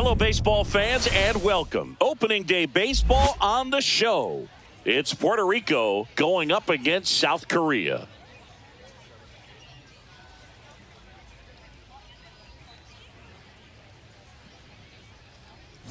Hello, baseball fans, and welcome. Opening day baseball on the show. It's Puerto Rico going up against South Korea.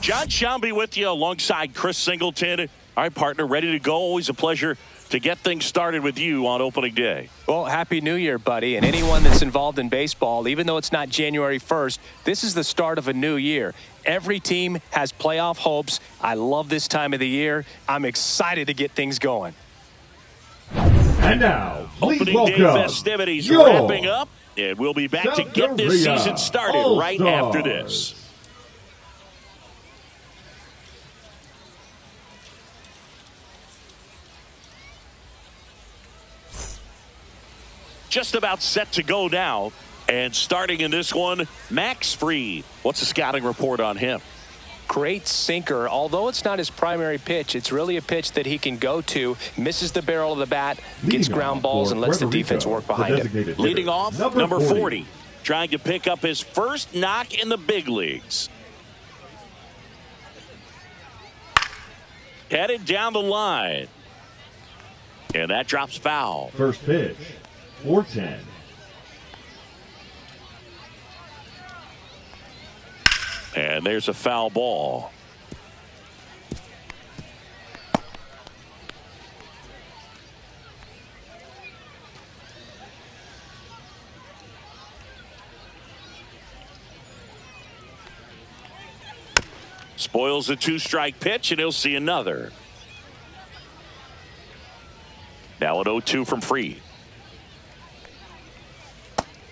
John Shambi with you alongside Chris Singleton. All right, partner, ready to go. Always a pleasure to get things started with you on opening day. Well, Happy New Year, buddy. And anyone that's involved in baseball, even though it's not January 1st, this is the start of a new year. Every team has playoff hopes. I love this time of the year. I'm excited to get things going. And now, opening day festivities wrapping up, and we'll be back to get this season started right after this. Just about set to go now. And starting in this one, Max Fried. What's the scouting report on him? Great sinker. Although it's not his primary pitch, it's really a pitch that he can go to, misses the barrel of the bat, gets ground balls, and lets the defense work behind him. Leading off, number 40. Trying to pick up his first knock in the big leagues. Headed down the line. And that drops foul. First pitch. 4-10. And there's a foul ball. Spoils a two-strike pitch, and he'll see another. Now an 0-2 from Fried.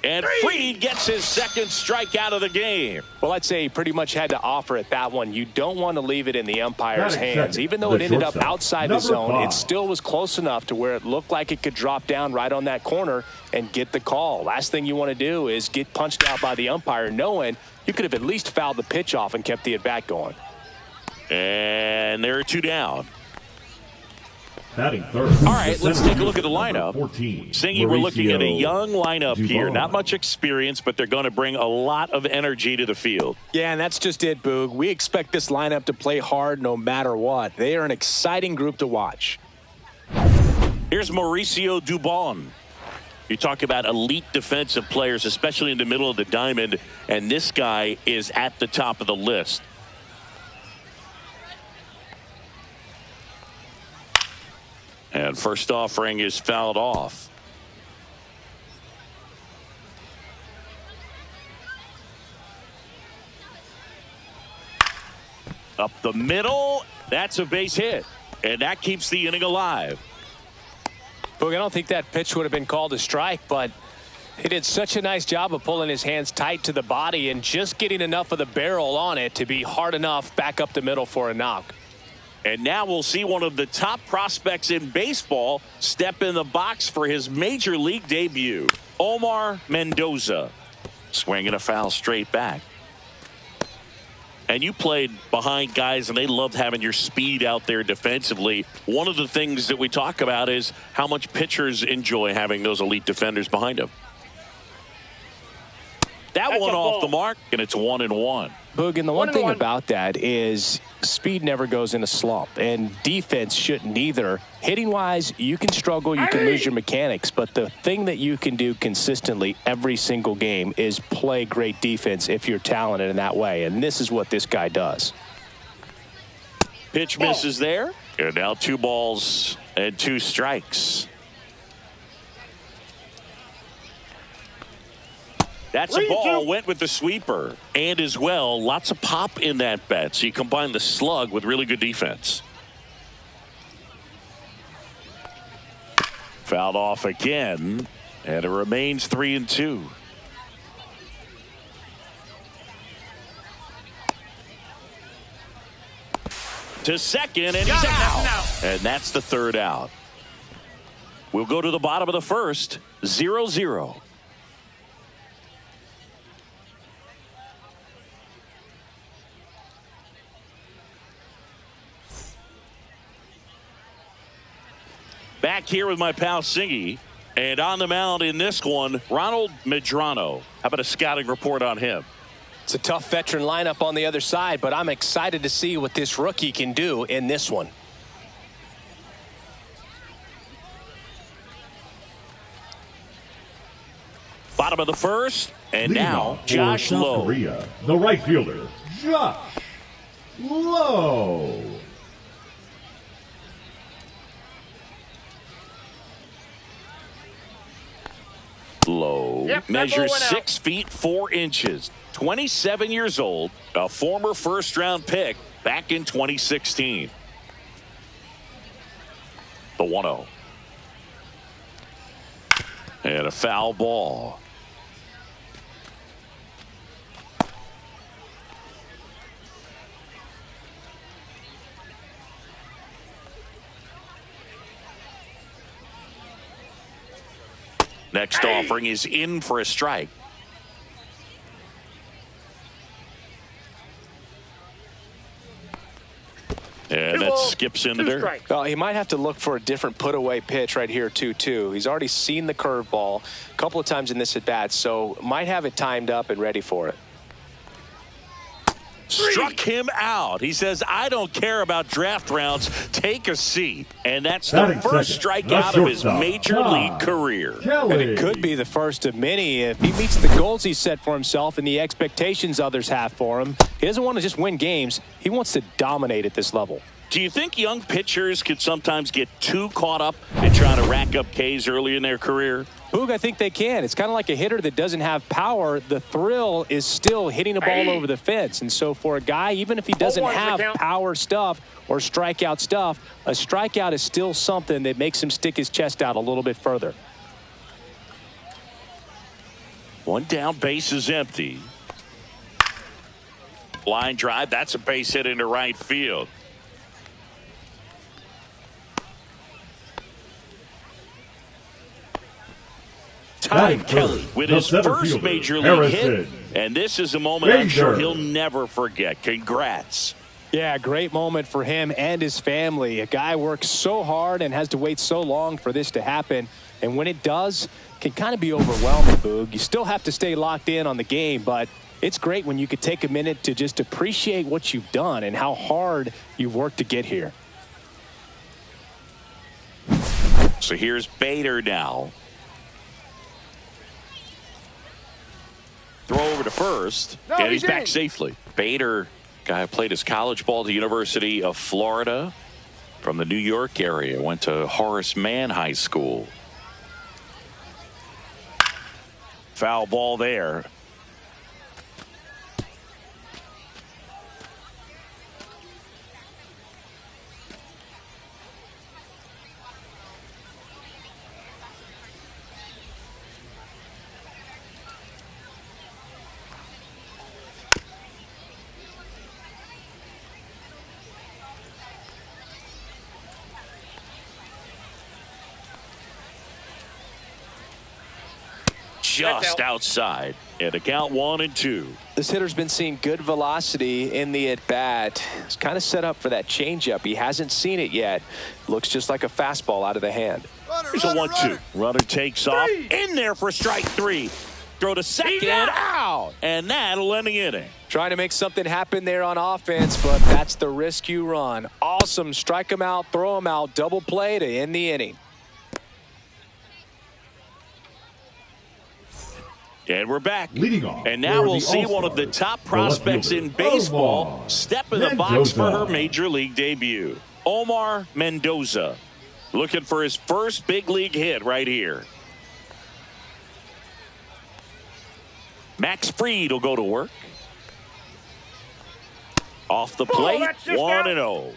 And Fried gets his second strikeout of the game. Well, I'd say he pretty much had to offer at that one. You don't want to leave it in the umpire's hands. Even though it ended up outside the zone, it still was close enough to where it looked like it could drop down right on that corner and get the call. Last thing you want to do is get punched out by the umpire knowing you could have at least fouled the pitch off and kept the at-bat going. And there are two down. Batting third. All right, let's take a look at the lineup. Singy, we're looking at a young lineup here. Not much experience, but they're going to bring a lot of energy to the field. Yeah, and that's just it, Boog. We expect this lineup to play hard no matter what. They are an exciting group to watch. Here's Mauricio Dubon. You talk about elite defensive players, especially in the middle of the diamond, and this guy is at the top of the list. And first offering is fouled off. Up the middle. That's a base hit. And that keeps the inning alive. Boog, I don't think that pitch would have been called a strike, but he did such a nice job of pulling his hands tight to the body and just getting enough of the barrel on it to be hard enough back up the middle for a knock. And now we'll see one of the top prospects in baseball step in the box for his major league debut. Omar Mendoza. Swinging a foul straight back. And you played behind guys, and they loved having your speed out there defensively. One of the things that we talk about is how much pitchers enjoy having those elite defenders behind them. That's one off the mark, and it's 1-1. Boog, and the one thing about that is speed never goes in a slump, and defense shouldn't either. Hitting-wise, you can struggle, you can lose your mechanics, but the thing that you can do consistently every single game is play great defense if you're talented in that way, and this is what this guy does. Pitch misses there, and now 2 balls and 2 strikes. That's a ball, went with the sweeper. And as well, lots of pop in that bat. So you combine the slug with really good defense. Fouled off again. And it remains 3-2. To second, and he's out. And that's the third out. We'll go to the bottom of the first. 0-0. Back here with my pal Singy. And on the mound in this one, Ronald Medrano. How about a scouting report on him? It's a tough veteran lineup on the other side, but I'm excited to see what this rookie can do in this one. Bottom of the first, and Leading now off for Josh South Lowe. Korea, the right fielder, Josh Lowe. Lowe measures 6 feet 4 inches, 27 years old, a former first-round pick back in 2016. The 1-0. And a foul ball. Next offering is in for a strike. And that skips in the dirt. Well, he might have to look for a different put-away pitch right here, 2-2. He's already seen the curveball a couple of times in this at-bat, so might have it timed up and ready for it. Struck him out. He says, I don't care about draft rounds. Take a seat. And that's the first strikeout of his major league career. And it could be the first of many if he meets the goals he set for himself and the expectations others have for him. He doesn't want to just win games. He wants to dominate at this level. Do you think young pitchers could sometimes get too caught up in trying to rack up Ks early in their career? Boog, I think they can. It's kind of like a hitter that doesn't have power. The thrill is still hitting a ball over the fence. And so for a guy, even if he doesn't have power stuff or strikeout stuff, a strikeout is still something that makes him stick his chest out a little bit further. One down, base is empty. Line drive, that's a base hit into right field. Ty Kelly with his first major league hit, and this is a moment I'm sure he'll never forget. Congrats. Yeah, great moment for him and his family. A guy works so hard and has to wait so long for this to happen, and when it does, it can kind of be overwhelming, Boog. You still have to stay locked in on the game, but it's great when you could take a minute to just appreciate what you've done and how hard you've worked to get here. So here's Bader now. Throw over to first, and he's back safely. Bader, guy who played his college ball at the University of Florida from the New York area, went to Horace Mann High School. Foul ball there. Just outside, and a count 1-2. This hitter's been seeing good velocity in the at-bat. It's kind of set up for that changeup. He hasn't seen it yet. Looks just like a fastball out of the hand. Here's a 1-2. Runner takes off. In there for strike 3. Throw to second. Out. And that'll end the inning. Trying to make something happen there on offense, but that's the risk you run. Awesome. Strike him out, throw him out, double play to end the inning. And we're back. Leading off, and now we'll see one of the top prospects in baseball step in the box for her major league debut. Omar Mendoza, looking for his first big league hit right here. Max Fried will go to work. Off the plate, 1-0.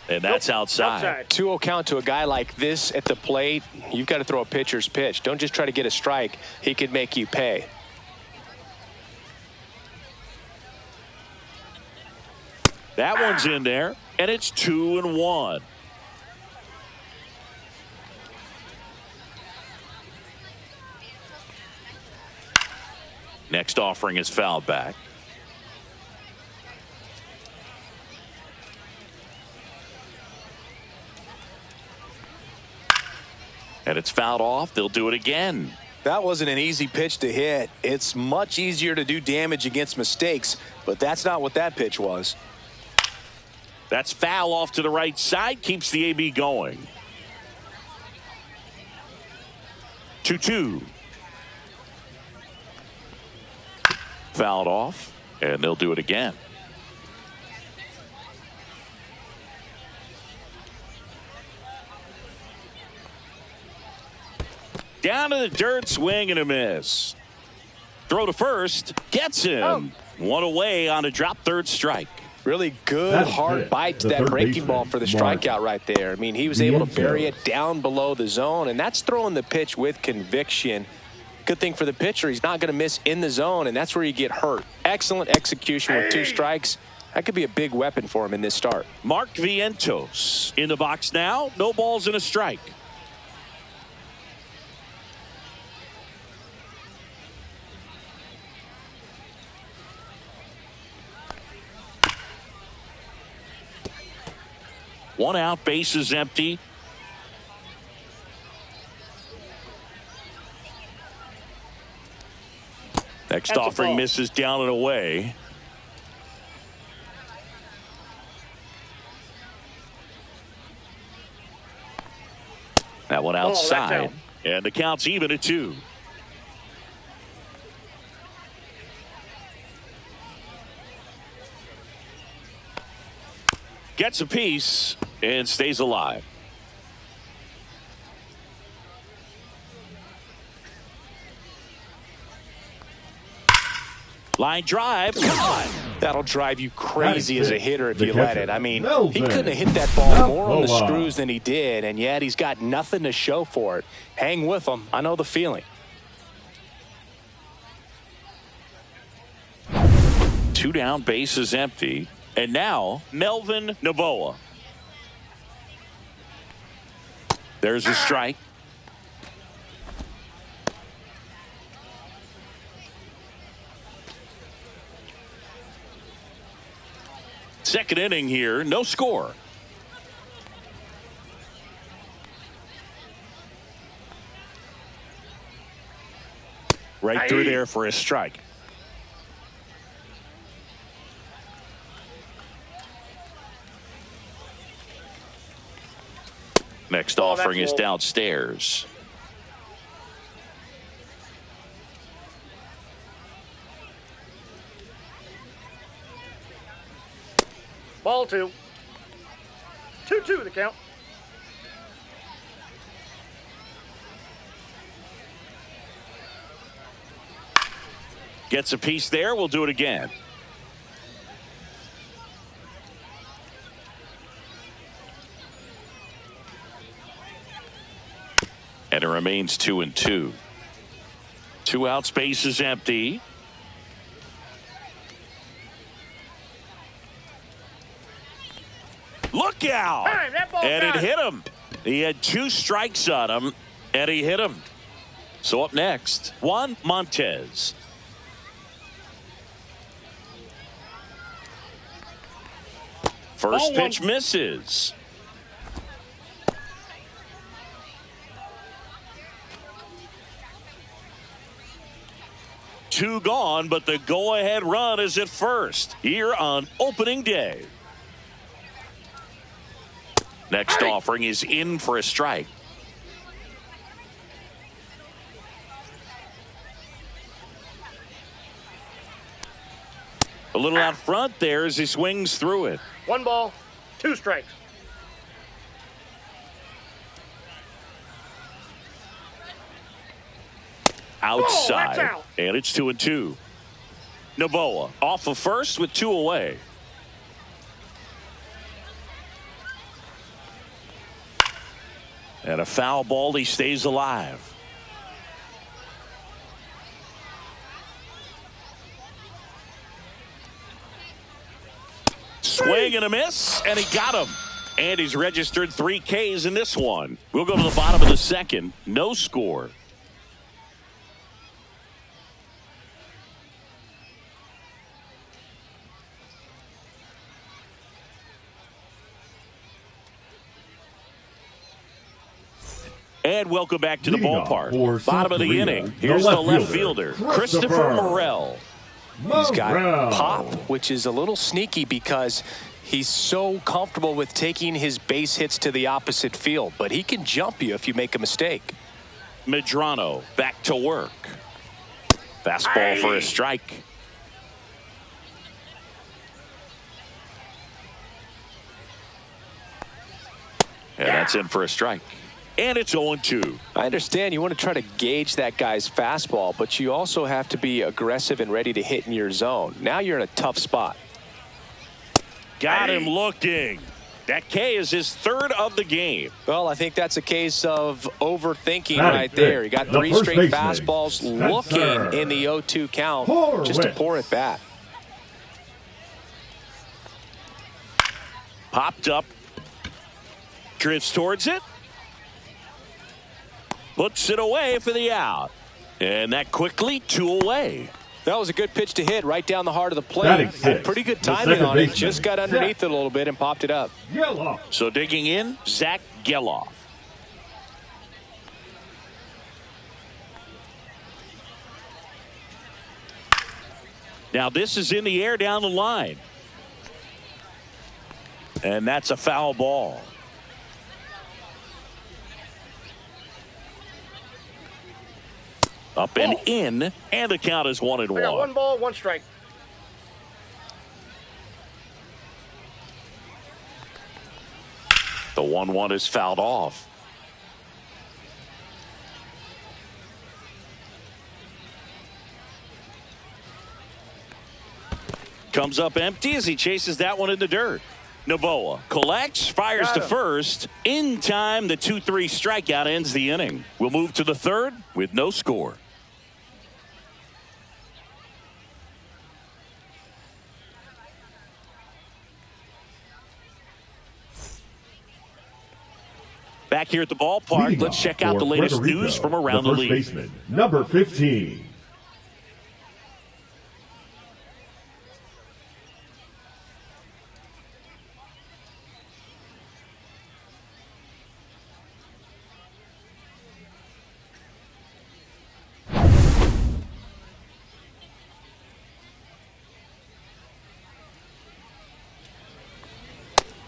And that's outside. 2-0 count to a guy like this at the plate. You've got to throw a pitcher's pitch. Don't just try to get a strike. He could make you pay. That one's in there, and it's 2-1. Next offering is fouled back. And it's fouled off. They'll do it again. That wasn't an easy pitch to hit. It's much easier to do damage against mistakes, but that's not what that pitch was. That's foul off to the right side. Keeps the AB going. 2-2. Fouled off, and they'll do it again. Down to the dirt, swing and a miss. Throw to first, gets him. One away on a drop third strike. Really good, hard bite to that breaking ball for the strikeout right there. I mean, he was able to bury it down below the zone, and that's throwing the pitch with conviction. Good thing for the pitcher, he's not going to miss in the zone, and that's where you get hurt. Excellent execution with 2 strikes. That could be a big weapon for him in this start. Mark Vientos in the box now. No balls and a strike. One out, base is empty. Next offering misses down and away. That one outside. And the count's even at 2. Gets a piece and stays alive. Line drive. Gone. That'll drive you crazy as a hitter if you let it. I mean, he couldn't have hit that ball more on the screws than he did, and yet he's got nothing to show for it. Hang with him. I know the feeling. 2 down, base is empty. And now, Melvin Novoa. There's a strike. Second inning here, no score. Right through there for a strike. Next offering is downstairs. Ball 2. 2-2 the count. Gets a piece there. We'll do it again. And it remains 2-2. 2 out, space is empty. Look out! And it hit him. He had 2 strikes on him, and he hit him. So up next, Juan Montez. First pitch misses. Two gone, but the go-ahead run is at first here on opening day. Next offering is in for a strike. A little out front there as he swings through it. 1 ball, 2 strikes. Outside. Out. And it's 2-2. Novoa off of first with 2 away. And a foul ball. He stays alive. Swing and a miss, and he got him. And he's registered 3 Ks in this one. We'll go to the bottom of the second. No score. And welcome back to the ballpark. Bottom of the inning. the Here's the left fielder, Christopher Morel. He's got pop, which is a little sneaky because he's so comfortable with taking his base hits to the opposite field. But he can jump you if you make a mistake. Medrano back to work. Fastball for a strike. And that's in for a strike. And it's 0-2. I understand you want to try to gauge that guy's fastball, but you also have to be aggressive and ready to hit in your zone. Now you're in a tough spot. Got him looking. That K is his third of the game. Well, I think that's a case of overthinking right there. He got 3 straight fastballs looking in the 0-2 count just to pour it back. Popped up. Drifts towards it. Puts it away for the out. And that quickly 2 away. That was a good pitch to hit right down the heart of the plate. Had pretty good timing on it. Just got underneath it a little bit and popped it up. So digging in, Zach Geloff. Now this is in the air down the line. And that's a foul ball. Up and in, and the count is 1-1. 1 ball, 1 strike. The 1-1 is fouled off. Comes up empty as he chases that one in the dirt. Novoa collects, fires to first. In time, the 2-3 strikeout ends the inning. We'll move to the third with no score. Back here at the ballpark, let's check out the latest news from around the league. Baseman, number 15.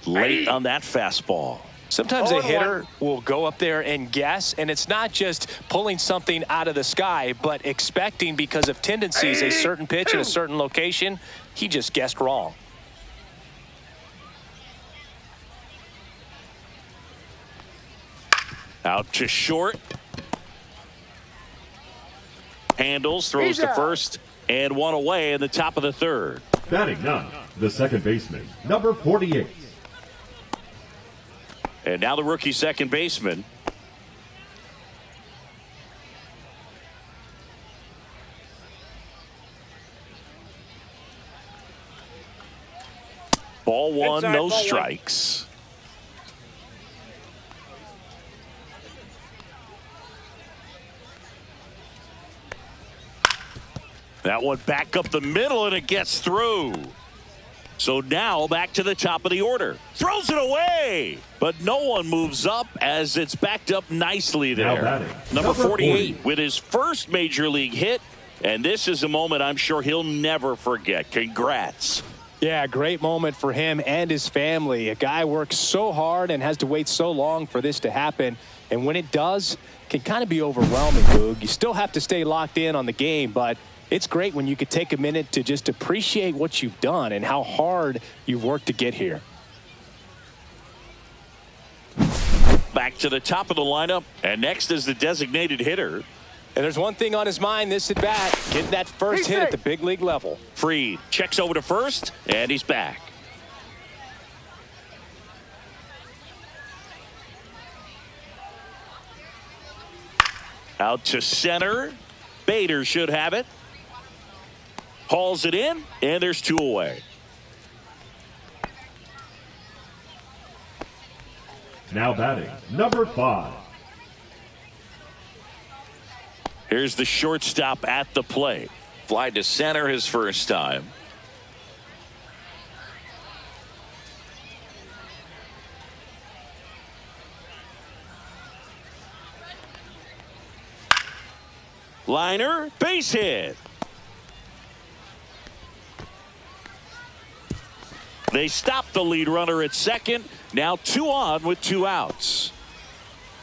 Late on that fastball. Sometimes a hitter will go up there and guess, and it's not just pulling something out of the sky, but expecting because of tendencies a certain pitch in a certain location. He just guessed wrong. Out to short. Handles, throws to first, and 1 away in the top of the third. Batting ninth, the second baseman, number 48. And now the rookie second baseman. Ball 1, no strikes. That one back up the middle, and it gets through. So now back to the top of the order. Throws it away, but no one moves up as it's backed up nicely there. Number 48 with his first major league hit, and this is a moment I'm sure he'll never forget. Congrats. Yeah, great moment for him and his family. A guy works so hard and has to wait so long for this to happen, and when it does, it can kind of be overwhelming, Boog. You still have to stay locked in on the game, but it's great when you could take a minute to just appreciate what you've done and how hard you've worked to get here. Back to the top of the lineup, and next is the designated hitter. And there's one thing on his mind this at bat, getting that first hit at the big league level. Fried checks over to first, and he's back. Out to center. Bader should have it. Hauls it in, and there's 2 away. Now batting, number 5. Here's the shortstop at the plate. Fly to center his first time. Liner, base hit. They stop the lead runner at second. Now 2 on with 2 outs.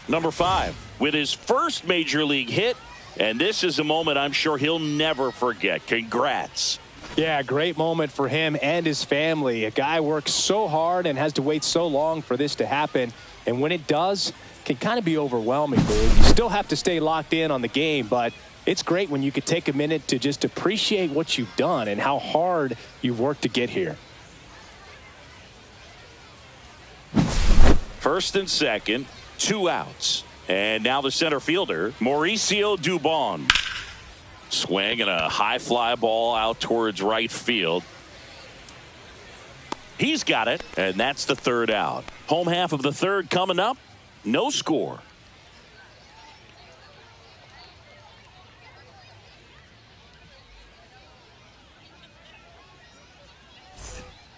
Number 5 with his first major league hit. And this is a moment I'm sure he'll never forget. Congrats. Yeah, great moment for him and his family. A guy works so hard and has to wait so long for this to happen. And when it does, it can kind of be overwhelming, Boog. You still have to stay locked in on the game, but it's great when you could take a minute to just appreciate what you've done and how hard you've worked to get here. First and second, 2 outs. And now the center fielder, Mauricio Dubon. Swing and a high fly ball out towards right field. He's got it, and that's the 3rd out. Home half of the 3rd coming up. No score.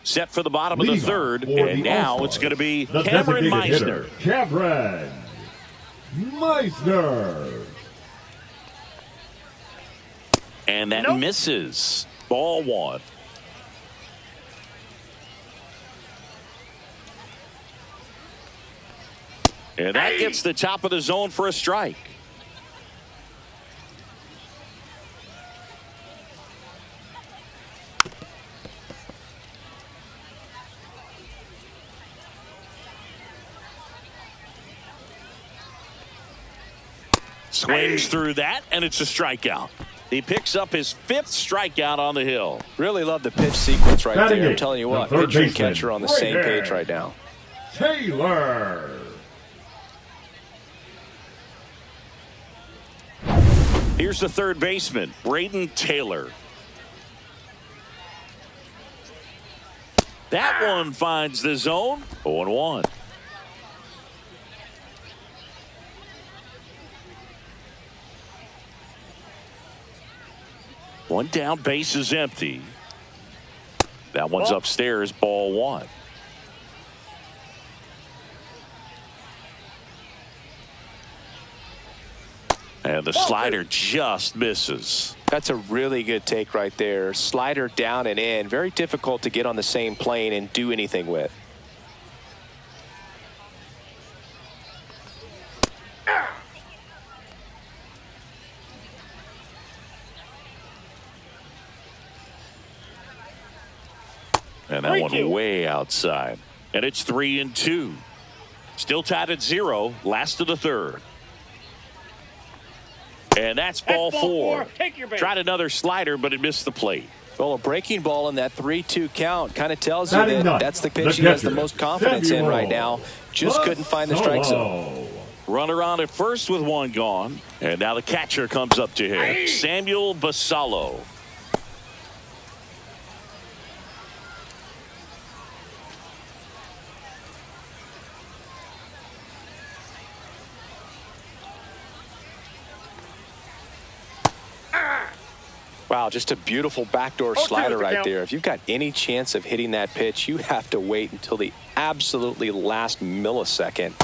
Set for the bottom of the 3rd, and now it's going to be Cameron Meisner. Cameron Meisner. And that misses. Ball 1. And that gets the top of the zone for a strike. Swings through that, and it's a strikeout. He picks up his 5th strikeout on the hill. Really love the pitch sequence right there. I'm telling you what, pitcher and catcher on the same page right now. Taylor. Here's the 3rd baseman, Braden Taylor. That one finds the zone. 0-1. One down, base is empty. That one's upstairs, ball 1. And the slider just misses. That's a really good take right there. Slider down and in. Very difficult to get on the same plane and do anything with. And that one way outside. And it's 3-2. Still tied at 0. Last of the 3rd. And that's ball 4. Tried another slider, but it missed the plate. Well, a breaking ball in that 3-2 count kind of tells you that that's the pitch he has the most confidence in right now. Just couldn't find the strike zone. Runner on at first with 1 gone. And now the catcher comes up to him. Samuel Basallo. Wow, just a beautiful backdoor slider right there. If you've got any chance of hitting that pitch, you have to wait until the absolutely last millisecond.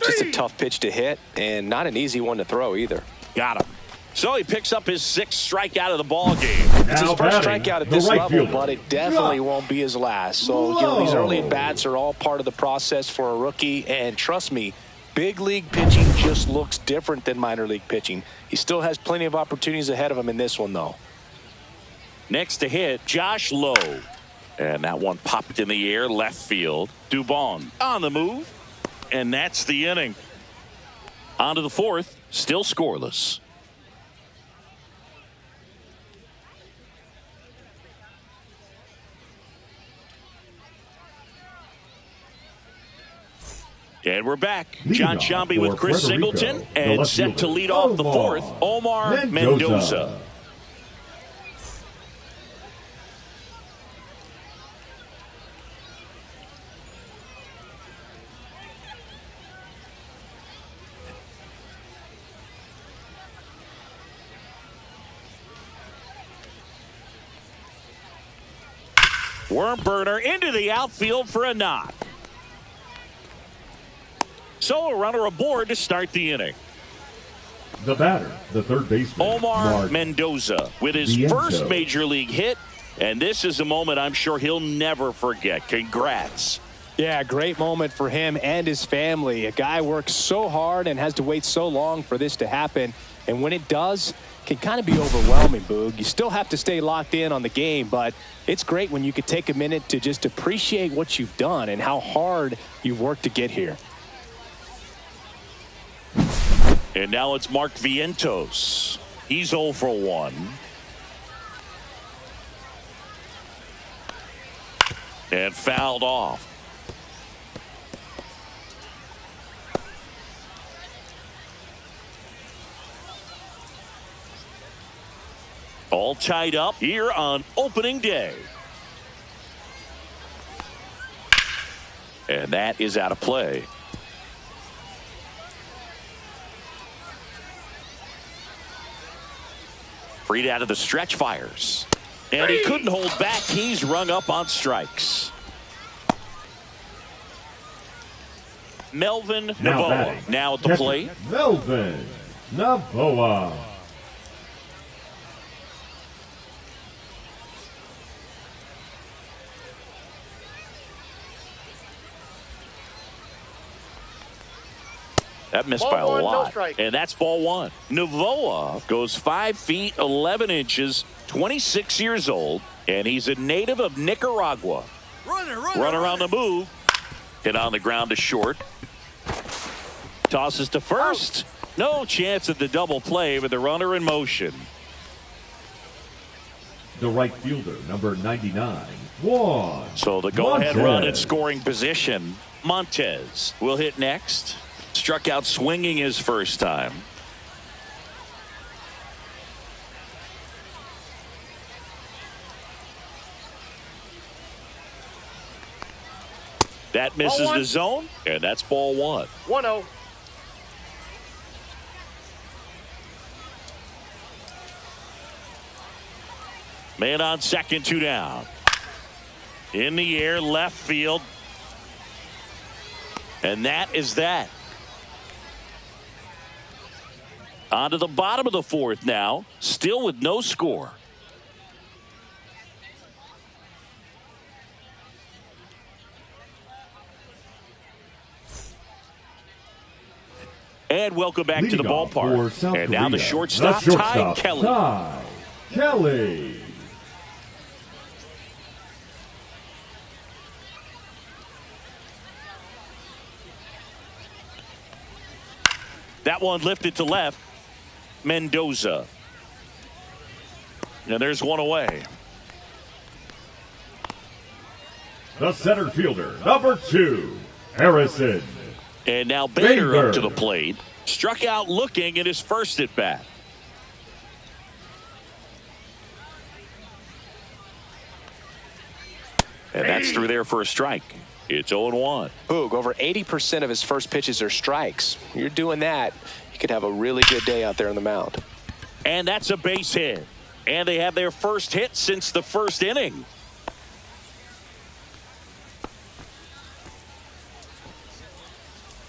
Just a tough pitch to hit and not an easy one to throw either. Got him. So he picks up his 6th strikeout of the ball game. It's his first strikeout at this level, but it definitely won't be his last. So, you know, these early at-bats are all part of the process for a rookie. And trust me, big league pitching just looks different than minor league pitching. He still has plenty of opportunities ahead of him in this one, though. Next to hit, Josh Lowe. And that one popped in the air, left field. Dubon on the move. And that's the inning. On to the 4th, still scoreless. And we're back. John Shambi with Chris Singleton. And set to lead off the 4th, Omar Mendoza. Worm burner into the outfield for a knock. So a runner aboard to start the inning. The batter, the third baseman, Omar Mendoza, with his first major league hit. And this is a moment I'm sure he'll never forget. Congrats. Yeah, great moment for him and his family. A guy works so hard and has to wait so long for this to happen. And when it does, it can kind of be overwhelming, Boog. You still have to stay locked in on the game, but it's great when you could take a minute to just appreciate what you've done and how hard you've worked to get here. And now it's Mark Vientos. He's 0 for 1. And fouled off. All tied up here on opening day. And that is out of play. Freed out of the stretch fires. And he couldn't hold back. He's rung up on strikes. Melvin Novoa now at the plate. Melvin Novoa. That missed by a lot. And that's ball one. Novoa goes 5 feet 11 inches, 26 years old, and he's a native of Nicaragua. Run around the move. Hit on the ground to short. Tosses to first. No chance at the double play with the runner in motion. The right fielder, number 99, Juan. So the go-ahead run in scoring position. Montez will hit next. Struck out swinging his first time. That misses the zone, and that's ball one. 1-0. Man on second, 2 down. In the air, left field. And that is that. On to the bottom of the fourth now, still with no score. And welcome back to the ballpark. And now the shortstop, Ty Kelly. Ty Kelly. That one lifted to left. Mendoza. And there's one away. The center fielder, number 2, Harrison. And now Bader up to the plate. Struck out looking at his first at bat. And that's through there for a strike. It's 0-1. Boog, over 80% of his first pitches are strikes. You're doing that, you could have a really good day out there on the mound. And that's a base hit. And they have their first hit since the first inning.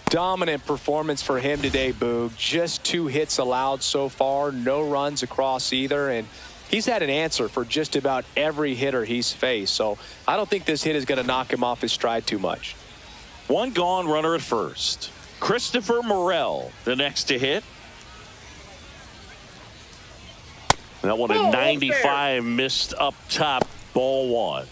Dominant performance for him today, Boog. Just 2 hits allowed so far. No runs across either. And he's had an answer for just about every hitter he's faced. So I don't think this hit is going to knock him off his stride too much. One gone, runner at first. Christopher Morel, the next to hit. That one at 95, missed up top, ball one.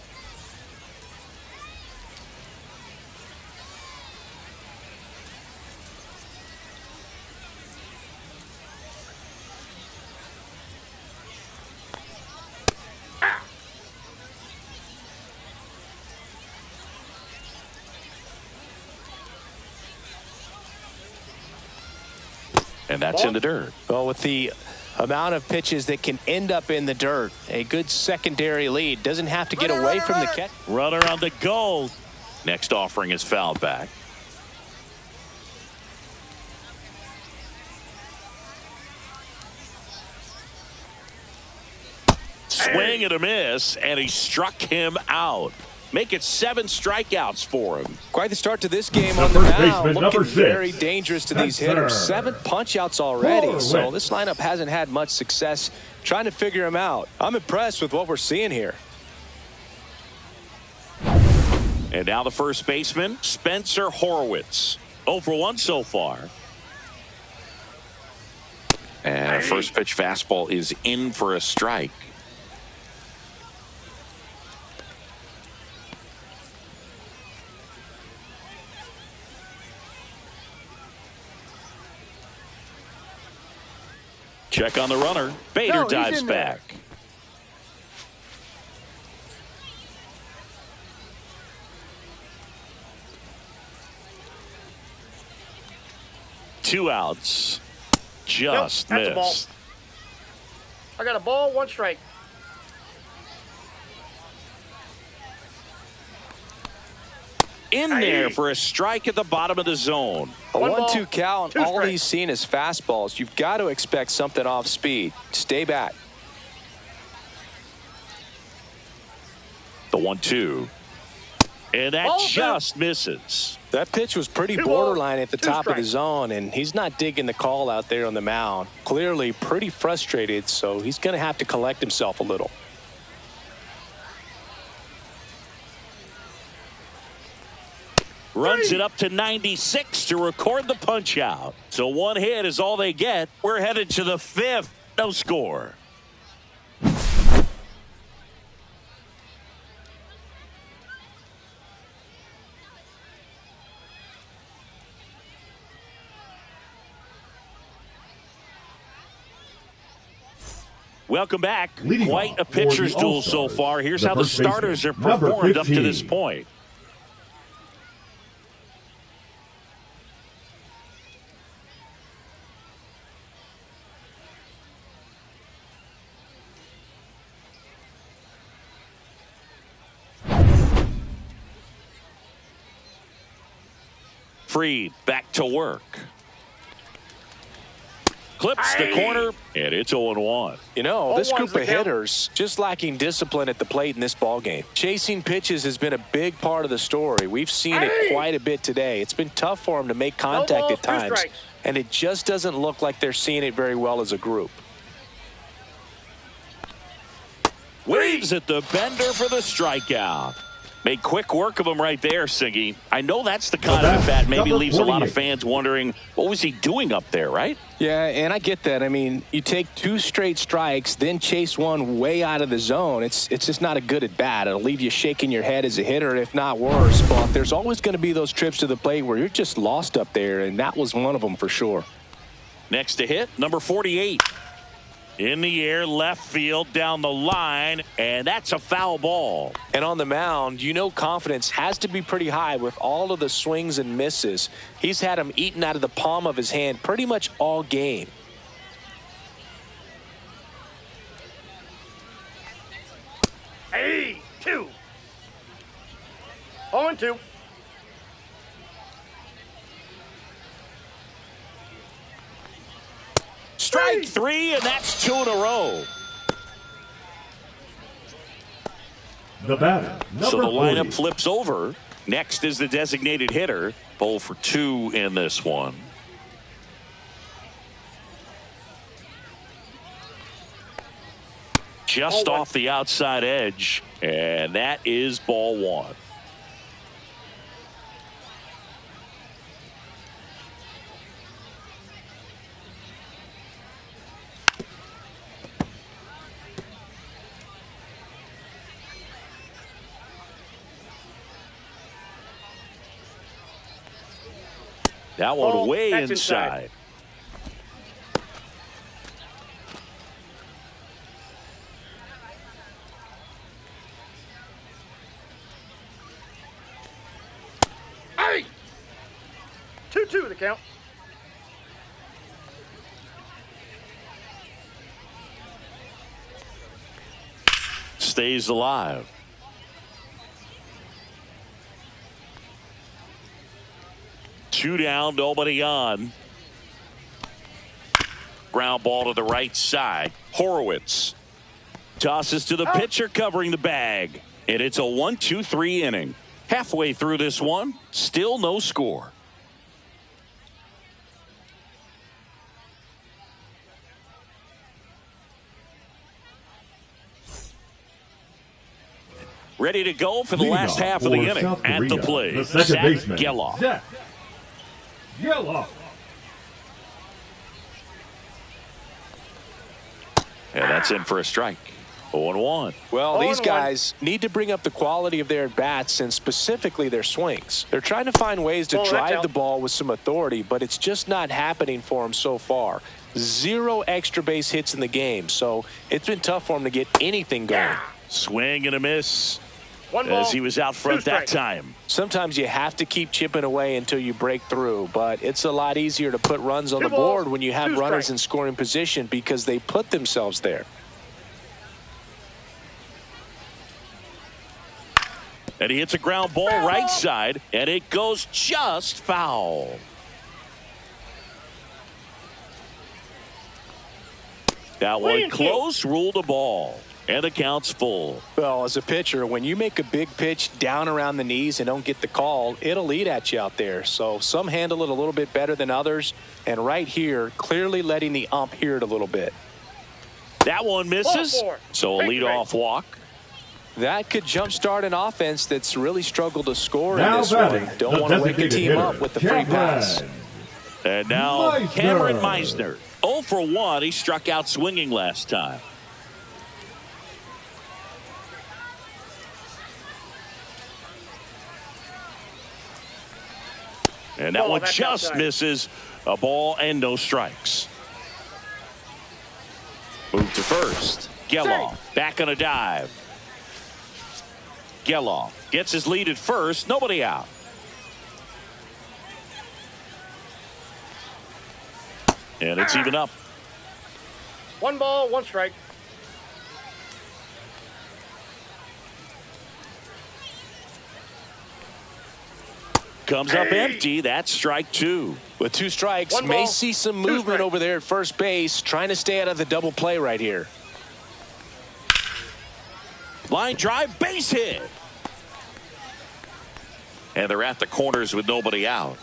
And that's in the dirt. Well, with the amount of pitches that can end up in the dirt, a good secondary lead. Doesn't have to get away from the catch. Runner on the goal. Next offering is fouled back. Swing and a miss, and he struck him out. make it 7 strikeouts for him. Quite the start to this game on the mound. Looking very dangerous to these hitters. 7 punch-outs already, so this lineup hasn't had much success trying to figure him out. I'm impressed with what we're seeing here. And now the first baseman, Spencer Horwitz. 0 for 1 so far. And a first pitch fastball is in for a strike. Check on the runner. Bader dives back. Two outs. Just nope, that's missed. A ball. I got a ball, 1 strike. In there for a strike at the bottom of the zone. A 1-2 count. All he's seen is fastballs. You've got to expect something off speed. Stay back. The 1-2. And that just misses. That pitch was pretty borderline at the top of the zone, and he's not digging the call out there on the mound. Clearly pretty frustrated, so he's going to have to collect himself a little. Runs it up to 96 to record the punch out. So 1 hit is all they get. We're headed to the 5th. No score. Welcome back. Quite a pitcher's duel so far. Here's how the starters are performed up to this point. Freed back to work. Clips the corner, and it's 0-1. You know, this group of hitters just lacking discipline at the plate in this ballgame. Chasing pitches has been a big part of the story. We've seen it quite a bit today. It's been tough for them to make contact at times, and it just doesn't look like they're seeing it very well as a group. Waves at the bender for the strikeout. Made quick work of him right there, Siggy. I know that's the kind of at-bat maybe leaves a lot of fans wondering, what was he doing up there, right? Yeah, and I get that. I mean, you take 2 straight strikes, then chase one way out of the zone. It's just not a good at-bat. It'll leave you shaking your head as a hitter, if not worse. But there's always going to be those trips to the plate where you're just lost up there, and that was one of them for sure. Next to hit, number 48. In the air, left field, down the line, and that's a foul ball. And on the mound, you know confidence has to be pretty high with all of the swings and misses. He's had them eaten out of the palm of his hand pretty much all game. Hey, 2. 0-2. Strike 3, and that's 2 in a row. The batter, so the lineup flips over. Next is the designated hitter. 0 for 2 in this one. Just off the outside edge, and that is ball 1. That one way inside. Hey! 2-2 the count. Stays alive. Two down, nobody on. Ground ball to the right side. Horwitz tosses to the pitcher covering the bag. And it's a 1-2-3 inning. Halfway through this one, still no score. Ready to go for the last half of the inning. At the plate, Zach Geloff. Zach Geloff. And that's in for a strike. 0-1. Well, these guys need to bring up the quality of their at-bats and specifically their swings. They're trying to find ways to drive the ball with some authority, but it's just not happening for them so far. 0 extra base hits in the game, so it's been tough for them to get anything going. Swing and a miss. One ball, as he was out front that time. Sometimes you have to keep chipping away until you break through, but it's a lot easier to put runs on the board when you have runners in scoring position because they put themselves there. And he hits a ground ball right side, and it goes just foul. That one close, ruled a ball. And the count's full. Well, as a pitcher, when you make a big pitch down around the knees and don't get the call, it'll eat at you out there. So some handle it a little bit better than others. And right here, clearly letting the ump hear it a little bit. That one misses. So a leadoff walk. That could jumpstart an offense that's really struggled to score in this one. Don't want to wake the team up with the free pass. And now Cameron Meisner. 0 for 1. He struck out swinging last time. And that one just misses. A ball and no strikes. Move to first. Geloff back on a dive. Geloff gets his lead at first. Nobody out. And it's even up. 1 ball, 1 strike. Comes up empty. That's strike 2. With 2 strikes, may see some movement over there at first base, trying to stay out of the double play right here. Line drive, base hit. And they're at the corners with nobody out.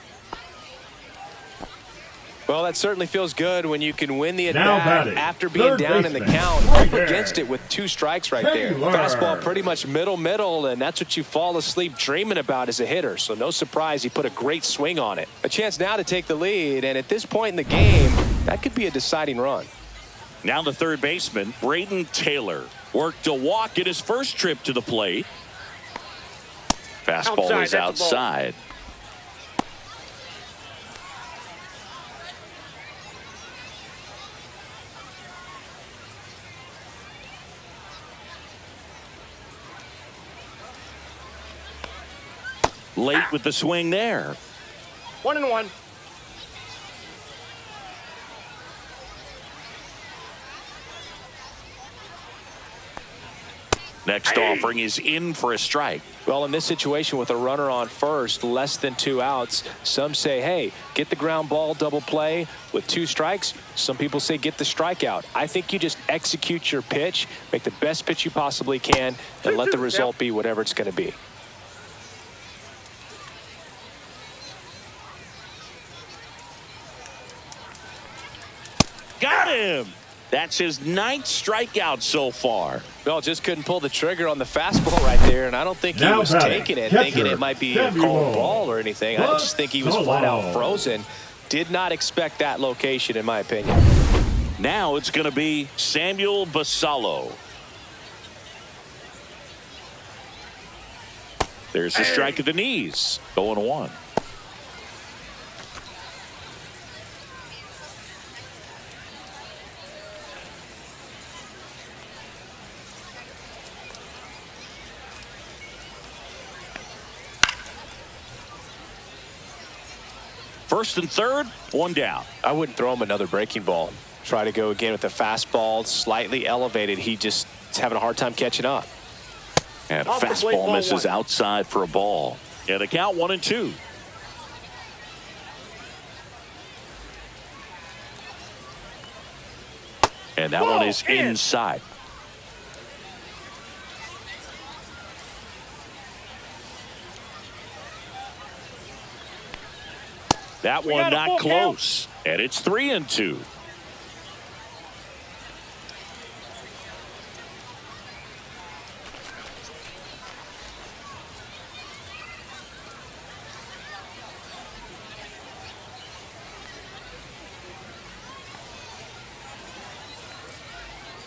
Well, that certainly feels good when you can win the at-bat after being down in the count. Right up against it with 2 strikes right there. Fastball pretty much middle, and that's what you fall asleep dreaming about as a hitter. So no surprise he put a great swing on it. A chance now to take the lead, and at this point in the game, that could be a deciding run. Now the third baseman, Braden Taylor, worked a walk in his first trip to the plate. Fastball is outside. Late with the swing there. 1-1. Next offering is in for a strike. Well, in this situation with a runner on first, less than 2 outs, some say, hey, get the ground ball, double play. With 2 strikes, some people say get the strikeout. I think you just execute your pitch, make the best pitch you possibly can, and let the result be whatever it's going to be. Got him. That's his 9th strikeout so far. Well, just couldn't pull the trigger on the fastball right there, and I don't think he was taking it, thinking it might be a called ball or anything. I just think he was flat out frozen. Did not expect that location, in my opinion. Now it's going to be Samuel Basallo. There's the strike at the knees. 0-1. First and third, 1 down. I wouldn't throw him another breaking ball. Try to go again with the fastball, slightly elevated. He just is having a hard time catching up. And a fastball misses outside for a ball. And the count 1-2. And that one is inside. That one not close. And it's 3-2.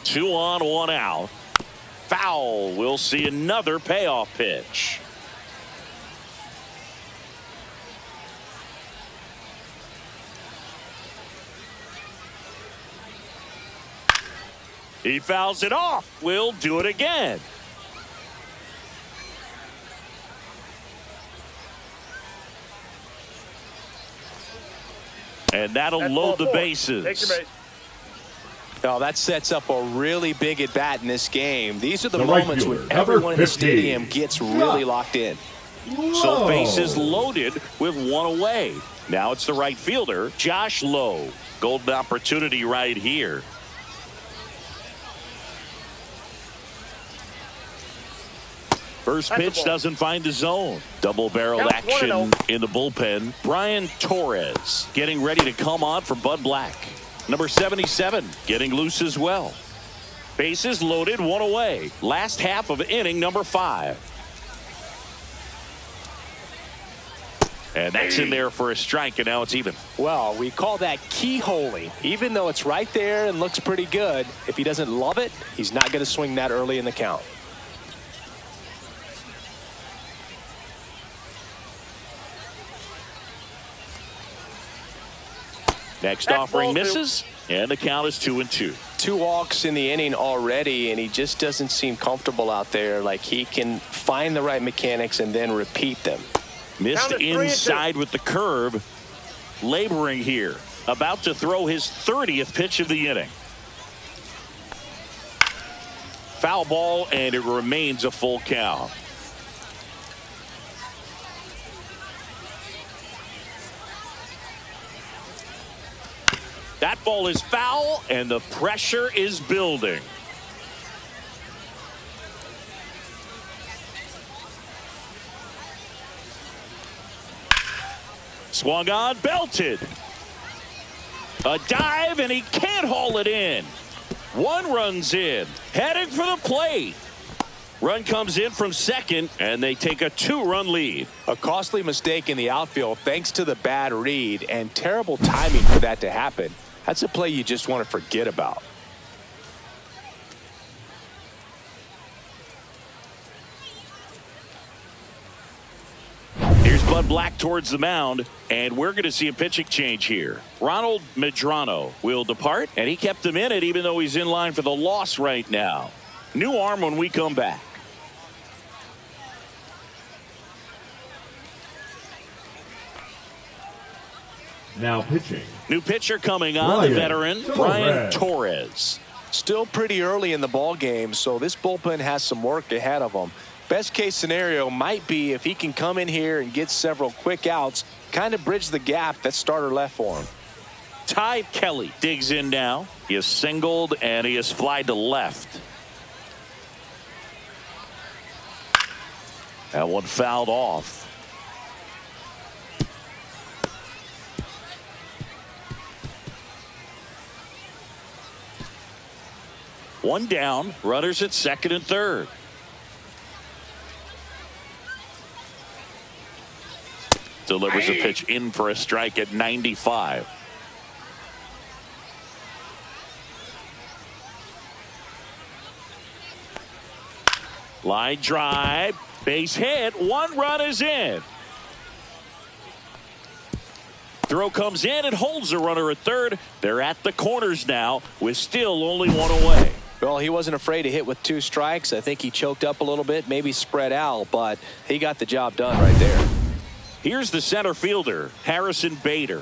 Two on, one out. Foul. We'll see another payoff pitch. He fouls it off. We'll do it again. And that'll load the bases. Take your base. Oh, that sets up a really big at bat in this game. These are the moments when everyone in the stadium gets really locked in. So bases loaded with one away. Now it's the right fielder, Josh Lowe. Golden opportunity right here. First pitch doesn't find the zone. Double-barreled action in the bullpen. Brian Torres getting ready to come on for Bud Black. Number 77 getting loose as well. Bases loaded, one away. Last half of inning number 5. And that's in there for a strike, and now it's even. Well, we call that keyholing. Even though it's right there and looks pretty good, if he doesn't love it, he's not going to swing that early in the count. Next offering misses, and the count is 2-2. 2 walks in the inning already, and he just doesn't seem comfortable out there. Like he can find the right mechanics and then repeat them. Missed inside with the curve. Laboring here. About to throw his 30th pitch of the inning. Foul ball, and it remains a full count. That ball is foul, and the pressure is building. Swung on, belted. A dive, and he can't haul it in. 1 run's in, heading for the plate. Run comes in from second, and they take a 2-run lead. A costly mistake in the outfield thanks to the bad read, and terrible timing for that to happen. That's a play you just want to forget about. Here's Bud Black towards the mound, and we're going to see a pitching change here. Ronald Medrano will depart, and he kept him in it even though he's in line for the loss right now. New arm when we come back. Now pitching. New pitcher coming on, the veteran, Brian Torres. Still pretty early in the ball game, so this bullpen has some work ahead of them. Best case scenario might be if he can come in here and get several quick outs, kind of bridge the gap that starter left for him. Ty Kelly digs in now. He is singled, and he is flied to left. That one fouled off. One down, runners at second and third. Delivers a pitch in for a strike at 95. Line drive, base hit, 1 run is in. Throw comes in and holds the runner at third. They're at the corners now with still only 1 away. Well, he wasn't afraid to hit with 2 strikes. I think he choked up a little bit, maybe spread out, but he got the job done right there. Here's the center fielder, Harrison Bader.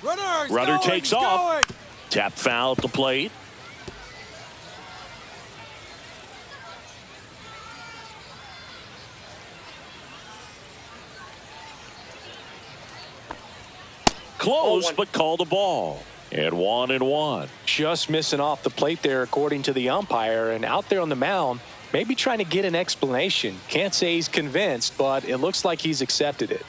Runner takes off. Tap foul at the plate. Close, but called a ball. And 1-1. Just missing off the plate there, according to the umpire. And out there on the mound, Maybe trying to get an explanation. Can't say he's convinced, but it looks like he's accepted it.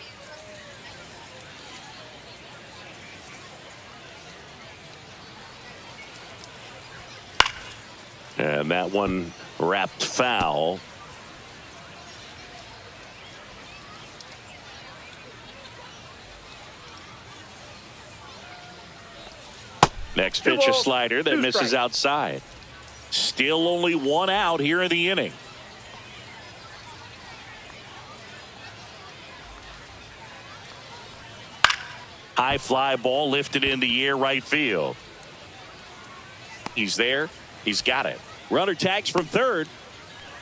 And that one wrapped foul. Next pitch, a slider that misses outside. Still only one out here in the inning. High fly ball lifted in the air, right field. He's there. He's got it. Runner tags from third.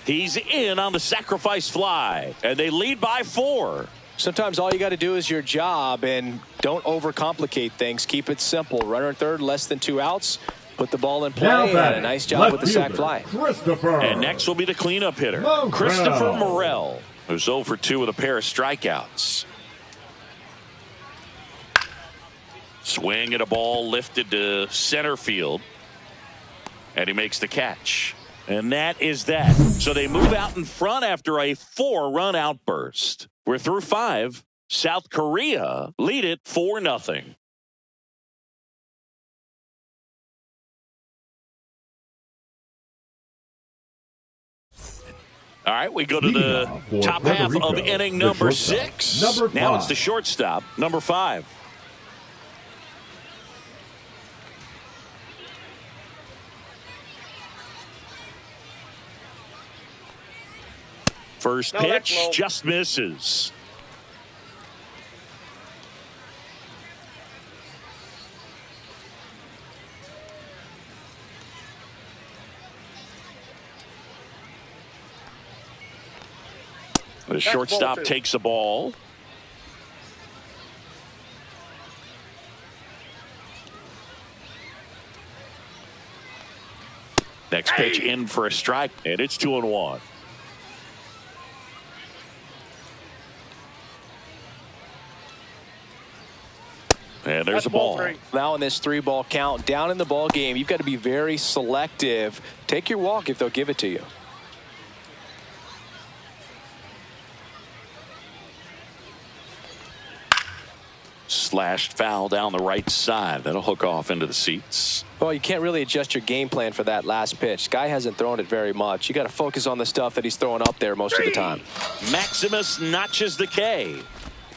He's in on the sacrifice fly, and they lead by 4. Sometimes all you got to do is your job, and don't overcomplicate things. Keep it simple. Runner at third, less than 2 outs. Put the ball in play, and a nice job with the sac fly. And next will be the cleanup hitter, Christopher Morel, who's 0 for 2 with a pair of strikeouts. Swing at a ball lifted to center field, and he makes the catch. And that is that. So they move out in front after a 4-run outburst. We're through 5. South Korea lead it 4-0. All right, we go to the top half of inning number 6. Now it's the shortstop, number 5. First pitch just misses. The shortstop takes a ball. Next pitch in for a strike, and it's 2-1. And there's a ball. Now in this 3-ball count, down in the ball game, you've got to be very selective. Take your walk if they'll give it to you. Slashed foul down the right side. That'll hook off into the seats. Well, you can't really adjust your game plan for that last pitch. Guy hasn't thrown it very much. You got to focus on the stuff that he's throwing up there most of the time. Maximus notches the K.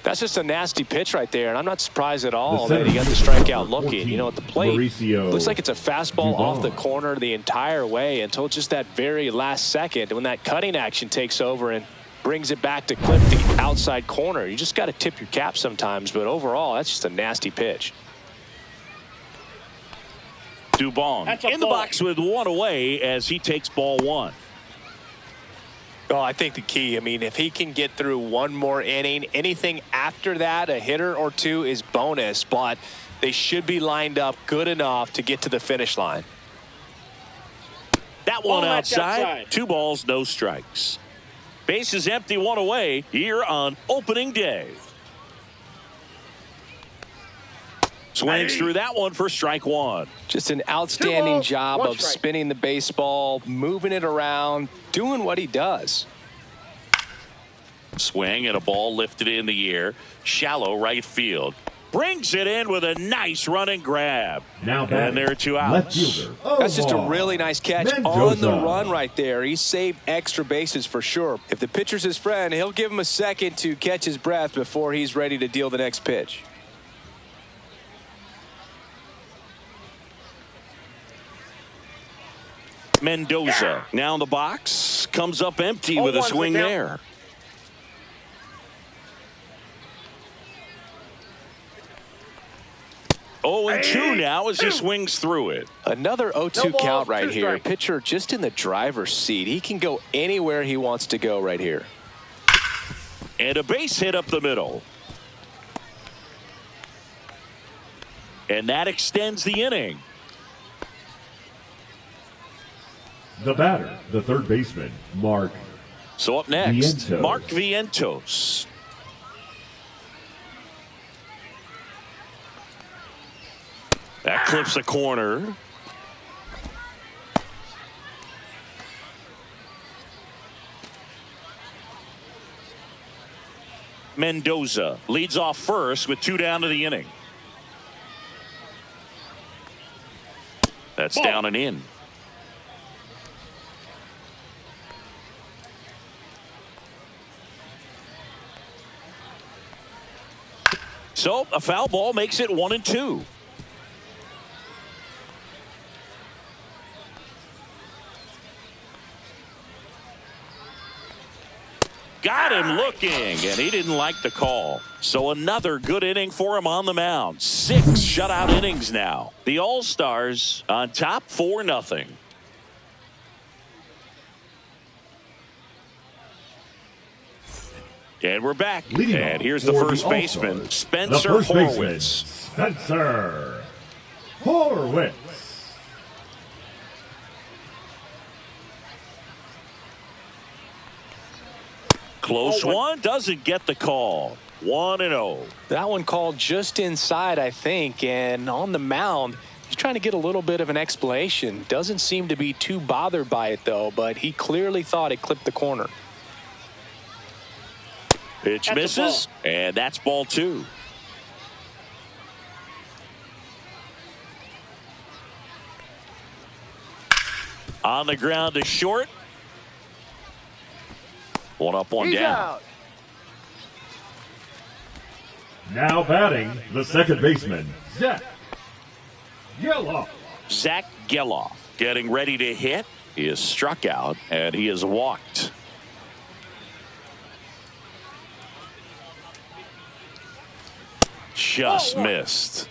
That's just a nasty pitch right there, and I'm not surprised at all that he got the strikeout looking. You know, at the plate, looks like it's a fastball off the corner the entire way until just that very last second when that cutting action takes over and brings it back to clip the outside corner. You just got to tip your cap sometimes, but overall, that's just a nasty pitch. Dubon in the box with 1 away as he takes ball 1. Oh, I think the key, I mean, if he can get through one more inning, anything after that, a hitter or 2 is bonus, but they should be lined up good enough to get to the finish line. That one outside. 2 balls, no strikes. Base is empty, 1 away here on opening day. Swings through that one for strike 1. Just an outstanding job of spinning the baseball, moving it around, doing what he does. Swing and a ball lifted in the air. Shallow right field. Brings it in with a nice running grab. Now and there are 2 outs. That's just a really nice catch on the run right there. He saved extra bases for sure. If the pitcher's his friend, he'll give him a second to catch his breath before he's ready to deal the next pitch. Mendoza now in the box, comes up empty with a swing there. Oh, and 2 now as he swings through it. Another 0-2 count right here. Pitcher just in the driver's seat. He can go anywhere he wants to go right here. And a base hit up the middle. And that extends the inning. The batter, the third baseman, Mark. So up next, Vientos. Mark Vientos. That clips a corner. Mendoza leads off first with 2 down to the inning. That's down and in. So a foul ball makes it 1-2. Got him looking, and he didn't like the call. So another good inning for him on the mound. 6 shutout innings now. The All-Stars on top 4-0. And we're back. And here's the first baseman, Spencer Horwitz. Spencer Horwitz. Close one, doesn't get the call. 1-0. That one called just inside, I think, and on the mound, he's trying to get a little bit of an explanation. Doesn't seem to be too bothered by it, though, but he clearly thought it clipped the corner. Pitch misses, and that's ball 2. On the ground to short. 1 up, 1 down. Out. Now batting, the second baseman, Zach Geloff. Zach Geloff getting ready to hit. He is struck out, and he is walked. Just missed.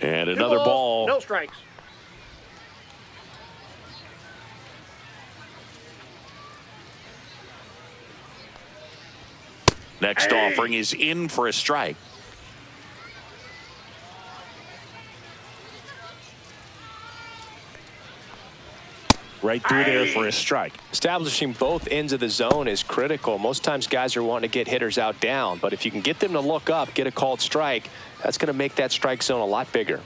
And another ball. No strikes. Next offering is in for a strike. Right through there for a strike. Establishing both ends of the zone is critical. Most times guys are wanting to get hitters out down, but if you can get them to look up, get a called strike, that's going to make that strike zone a lot bigger.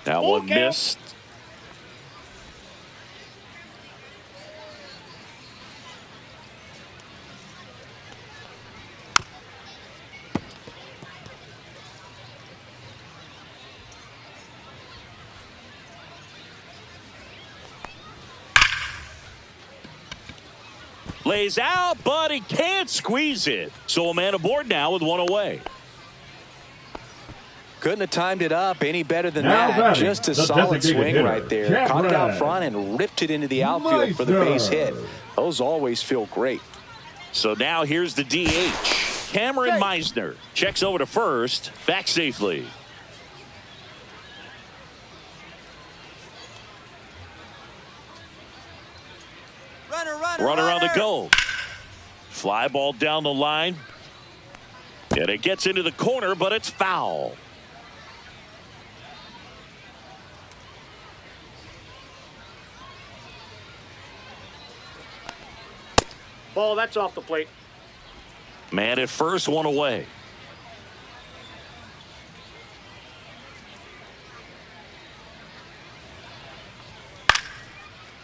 That one missed. Lays out, but he can't squeeze it. So a man aboard now with 1 away. Couldn't have timed it up any better than that. Just a solid swing right there. Caught it out front and ripped it into the outfield for the base hit. Those always feel great. So now here's the DH. Cameron Meisner checks over to first, back safely. Runner on the go. Fly ball down the line. And it gets into the corner, but it's foul. Ball, that's off the plate. Man at first, 1 away.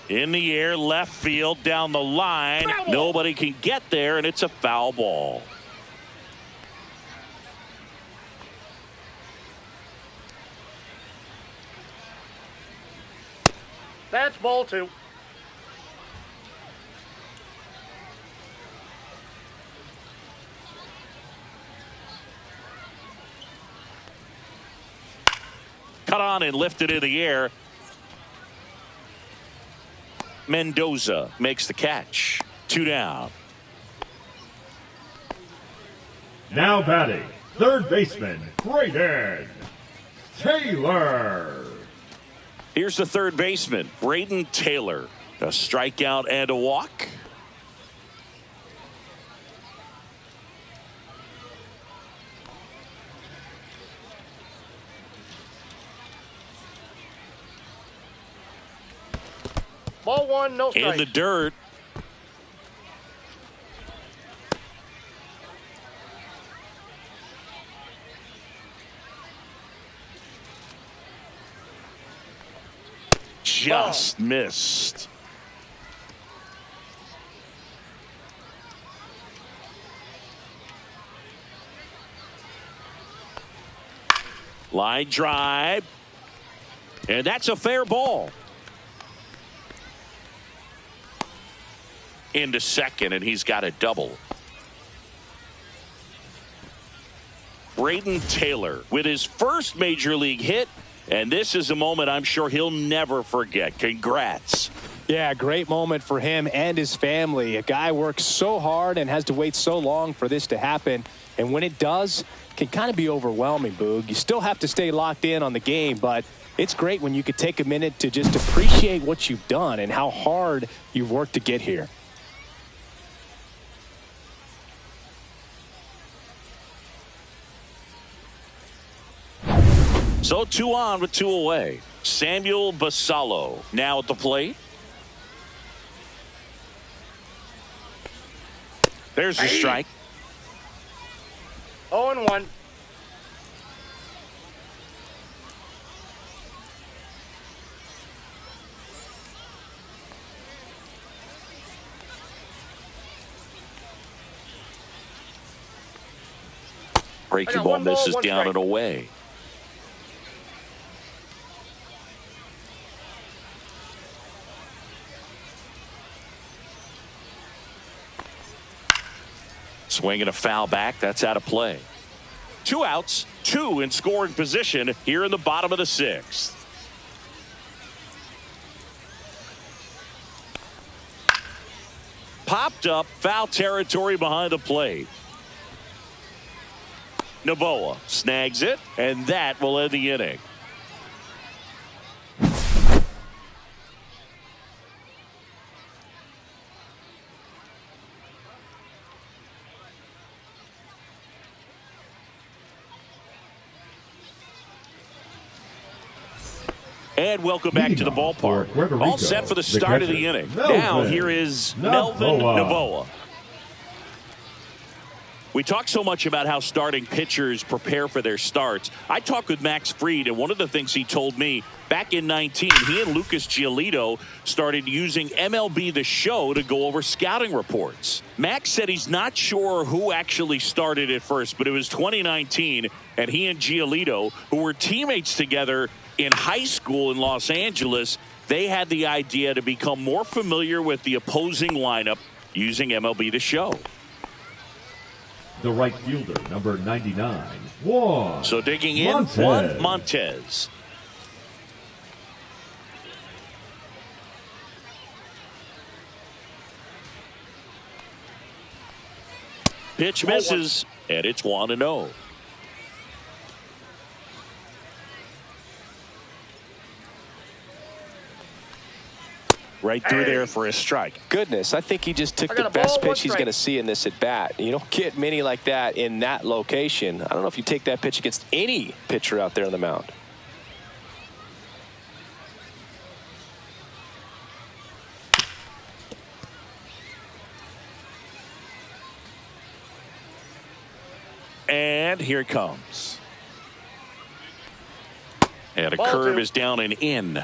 In the air, left field, down the line. Nobody can get there, and it's a foul ball. That's ball 2. Cut on and lifted in the air. Mendoza makes the catch. 2 down. Now batting, third baseman, Braden Taylor. Here's the third baseman, Braden Taylor. A strikeout and a walk. Ball 1, no strikes. In the dirt. just missed. Line drive. And that's a fair ball. Into second, and he's got a double. Braden Taylor with his first major league hit, and this is a moment I'm sure he'll never forget. Congrats. Yeah, great moment for him and his family. A guy works so hard and has to wait so long for this to happen, and when it does, it can kind of be overwhelming, Boog. You still have to stay locked in on the game, but it's great when you could take a minute to just appreciate what you've done and how hard you've worked to get here. So 2 on with 2 away. Samuel Basallo now at the plate. There's a strike. 0-1. Breaking ball misses down and away. Swinging a foul back. That's out of play. 2 outs, 2 in scoring position here in the bottom of the 6th. Popped up, foul territory behind the plate. Novoa snags it, and that will end the inning. And welcome back to the ballpark. All set for the start of the inning. Now here is Melvin Novoa. We talk so much about how starting pitchers prepare for their starts. I talked with Max Fried, and one of the things he told me back in 19, he and Lucas Giolito started using MLB The Show to go over scouting reports. Max said he's not sure who actually started at first, but it was 2019, and he and Giolito, who were teammates together in high school in Los Angeles, they had the idea to become more familiar with the opposing lineup using MLB The Show. The right fielder, number 99, Juan. So digging in, Juan Montez. Pitch misses, and it's 1-0. Right through there for a strike. Goodness, I think he just took the best pitch he's going to see in this at bat. You don't get many like that in that location. I don't know if you take that pitch against any pitcher out there on the mound. And here it comes. And a curve is down and in.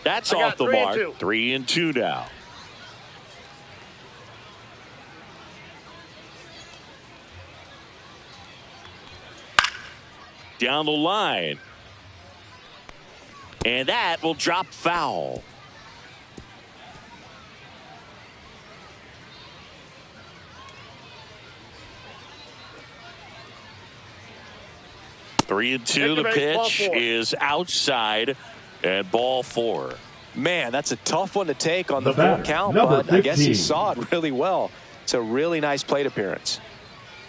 That's off the mark. 3-2 now. Down the line. And that will drop foul. Three and two. The pitch is outside. And ball 4. Man, that's a tough one to take on the full count, but 15. I guess he saw it really well. It's a really nice plate appearance.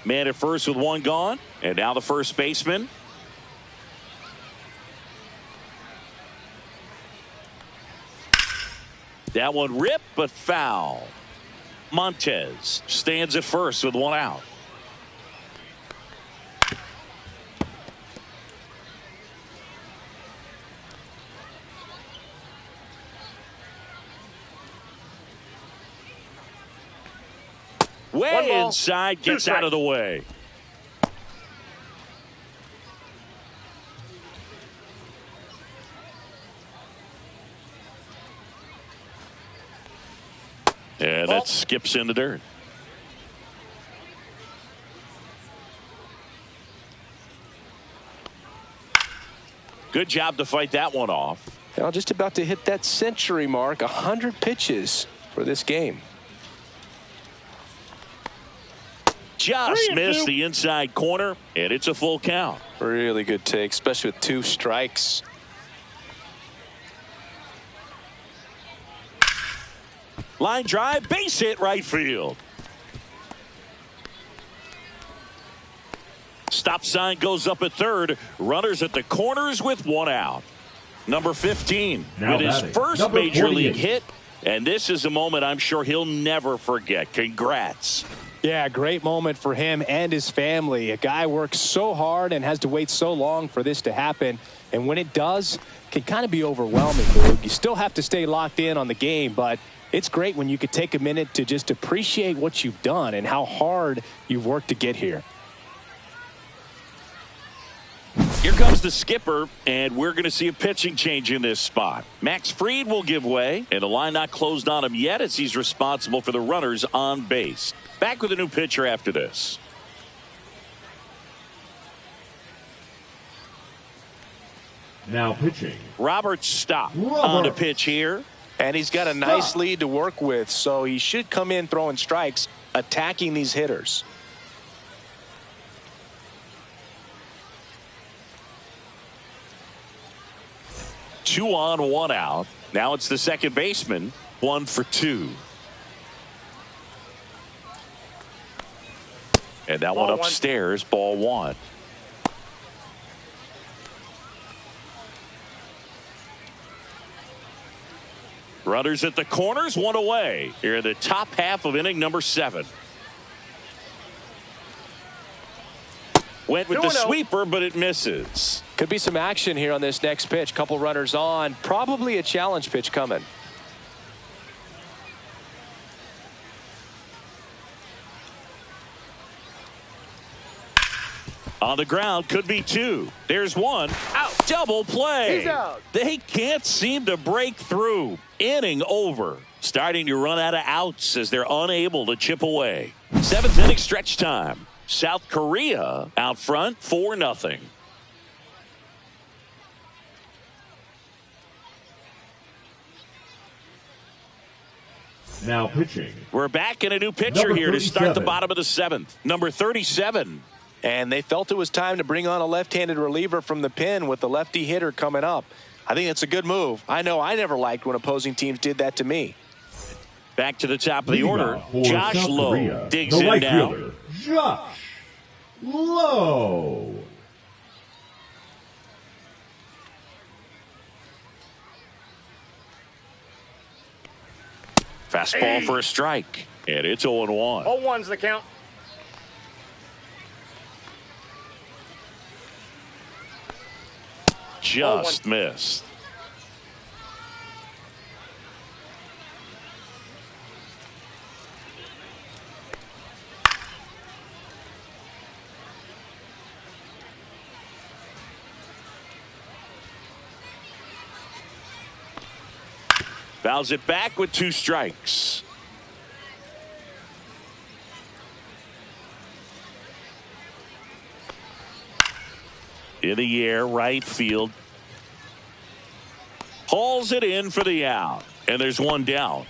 Man at first with 1 gone, and now the first baseman. That one ripped, but foul. Montez stands at first with 1 out. Way inside, gets out of the way. And that skips in the dirt. Good job to fight that one off. Now just about to hit that century mark. 100 pitches for this game. Just missed the inside corner, and it's a full count. Really good take, especially with 2 strikes. Line drive, base hit, right field. Stop sign goes up at third. Runners at the corners with 1 out. Number 15 with his first major league hit. And this is a moment I'm sure he'll never forget. Congrats. Yeah, great moment for him and his family. A guy works so hard and has to wait so long for this to happen. And when it does, it can kind of be overwhelming, Boog. You still have to stay locked in on the game, but it's great when you could take a minute to just appreciate what you've done and how hard you've worked to get here. Here comes the skipper, and we're going to see a pitching change in this spot. Max Fried will give way, and the line not closed on him yet as he's responsible for the runners on base. Back with a new pitcher after this. Now pitching. Robert Stock on the pitch here. And he's got a nice lead to work with, so he should come in throwing strikes, attacking these hitters. Two on, 1 out. Now it's the second baseman. 1 for 2. And that one upstairs, ball 1. Runners at the corners, 1 away. Here in the top half of inning number 7. Went with the sweeper, but it misses. Could be some action here on this next pitch. Couple runners on. Probably a challenge pitch coming. On the ground, could be 2. There's 1. Out. Double play. He's out. They can't seem to break through. Inning over. Starting to run out of outs as they're unable to chip away. 7th inning stretch time. South Korea out front 4-0. Now pitching. We're back in a new pitcher here to start the bottom of the 7th. Number 37. And they felt it was time to bring on a left-handed reliever from the pen with the lefty hitter coming up. I think it's a good move. I know I never liked when opposing teams did that to me. Back to the top of the order. Josh Lowe digs in now. Josh Lowe. Fastball for a strike. And it's 0-1. 0-1's the count. Just missed. Fouls it back with 2 strikes. In the air, right field. Hauls it in for the out. And there's 1 down.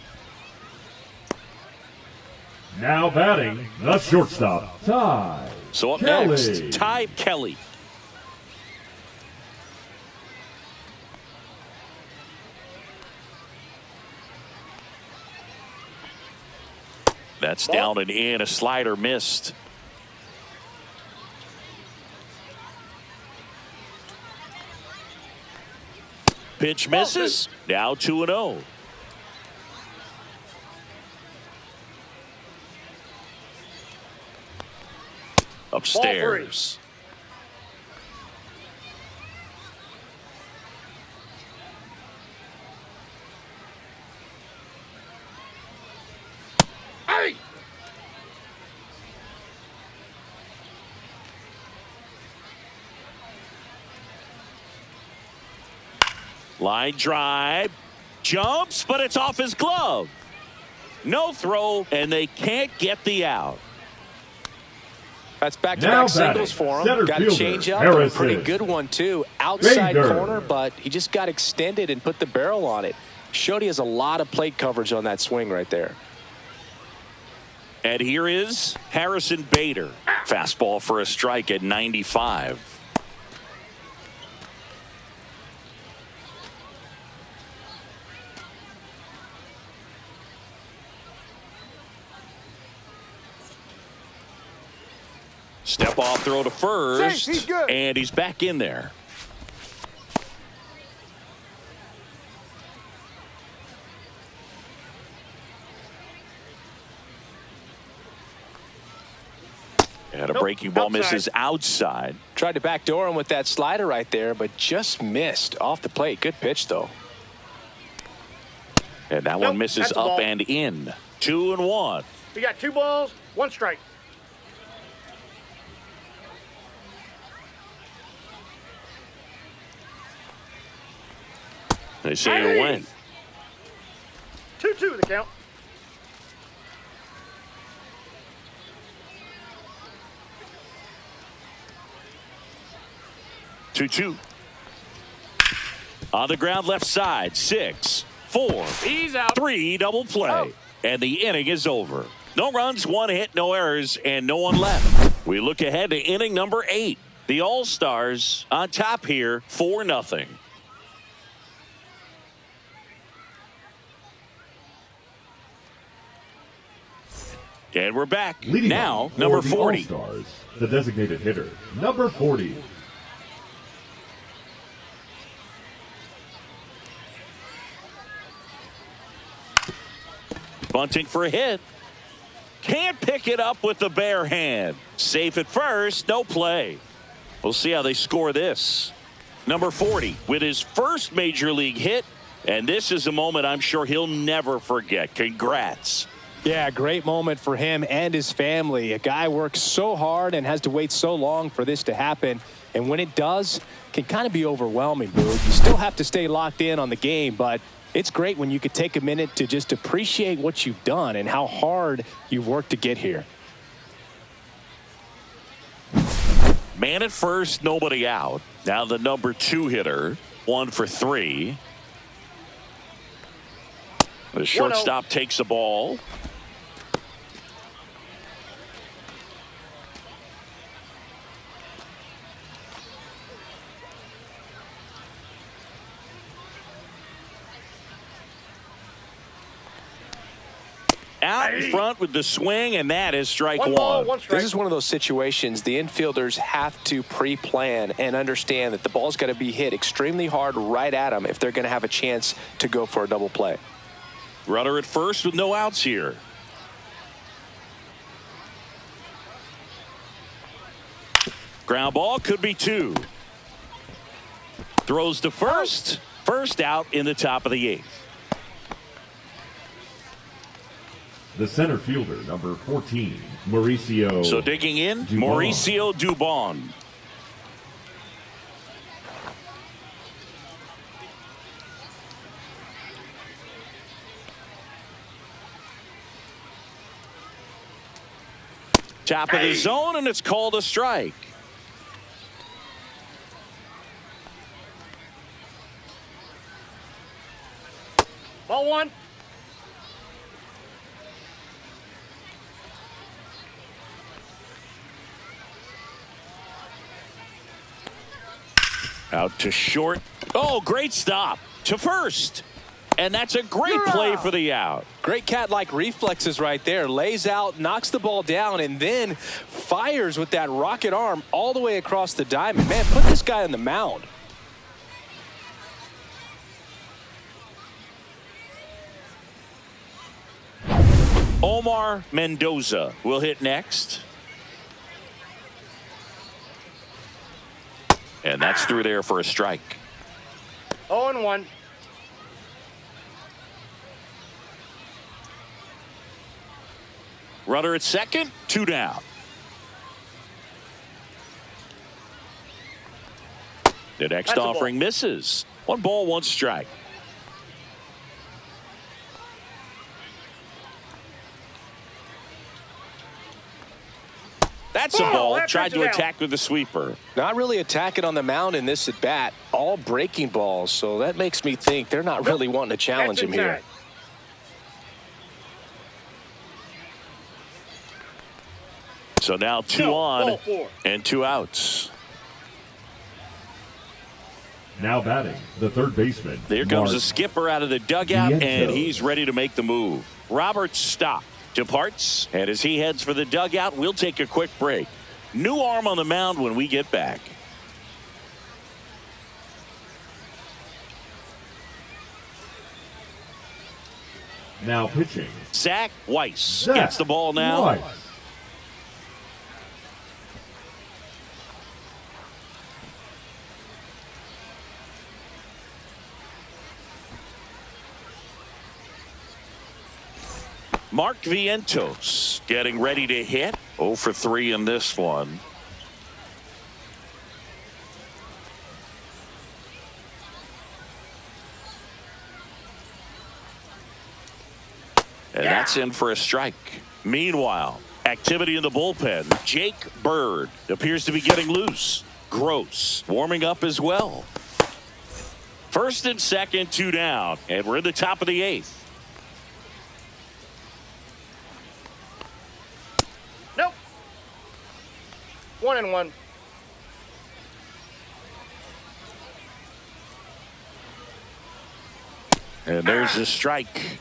Now batting, the shortstop, Ty. So up Kelly. next, Ty Kelly. That's down and in. A slider missed. Pitch misses. Now 2-0. Upstairs. Hey! Line drive. Jumps, but it's off his glove. No throw, and they can't get the out. That's back-to-back singles for him. Got a change up, and a pretty good one, too. Outside corner, but he just got extended and put the barrel on it. Showed he has a lot of plate coverage on that swing right there. And here is Harrison Bader. Fastball for a strike at 95. Step off throw to first, and he's back in there. And a breaking ball misses outside. Tried to backdoor him with that slider right there, but just missed off the plate. Good pitch, though. And that one misses up and in. 2-1. We got 2 balls, 1 strike. They say you win. 2-2 the count. Two. On the ground left side. 6, 4, He's out. 3 double play. Oh. And the inning is over. No runs, 1 hit, no errors, and no one left. We look ahead to inning number 8. The All-Stars on top here 4-0. And we're back. Leading now, number 40. All-Stars, the designated hitter, number 40. Bunting for a hit. Can't pick it up with the bare hand. Safe at first, no play. We'll see how they score this. Number 40 with his first major league hit. And this is a moment I'm sure he'll never forget. Congrats. Yeah, great moment for him and his family. A guy works so hard and has to wait so long for this to happen. And when it does, it can kind of be overwhelming, Boog. You still have to stay locked in on the game, but it's great when you could take a minute to just appreciate what you've done and how hard you've worked to get here. Man at first, nobody out. Now the number 2 hitter, 1 for 3. The shortstop takes the ball. Out in front with the swing, and that is strike 1. Ball, 1 strike. This is one of those situations the infielders have to pre-plan and understand that the ball's got to be hit extremely hard right at them if they're going to have a chance to go for a double play. Runner at first with no outs here. Ground ball could be 2. Throws to first. First out in the top of the 8th. The center fielder, number 14, Mauricio. So digging in, Dubon. Mauricio Dubon. Top of the zone, and it's called a strike. Ball 1. Out to short. Oh, great stop to first. And that's a great play for the out. Great cat-like reflexes right there. Lays out, knocks the ball down, and then fires with that rocket arm all the way across the diamond. Man, put this guy on the mound. Omar Mendoza will hit next. And that's through there for a strike. 0-1. Runner at second, 2 down. The next offering misses. 1 ball, 1 strike. That's a ball. Tried to attack with the sweeper. Not really attacking on the mound in this at bat. All breaking balls. So that makes me think they're not really wanting to challenge him here. So now 2 on and 2 outs. Now batting, the third baseman. There comes the skipper out of the dugout, and he's ready to make the move. Robert Stock departs, and as he heads for the dugout, we'll take a quick break. New arm on the mound when we get back. Now pitching. Zach Weiss gets the ball now. Weiss. Mark Vientos getting ready to hit. 0 for 3 in this one. And that's in for a strike. Meanwhile, activity in the bullpen. Jake Bird appears to be getting loose. Gross warming up as well. First and second, 2 down. And we're in the top of the 8th. Nope. 1-1. And there's a strike.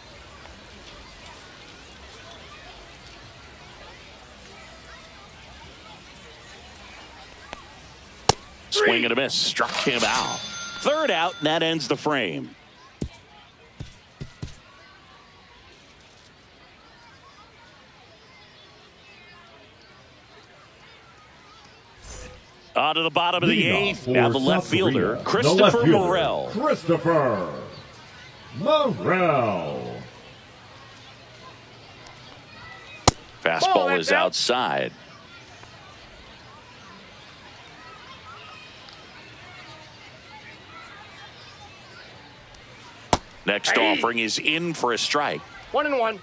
Swing and a miss. Struck him out. Third out, and that ends the frame. On to the bottom of the 8th. Now the left fielder, Christopher Morel. Christopher Morel. Fastball is outside. Next offering is in for a strike. 1-1.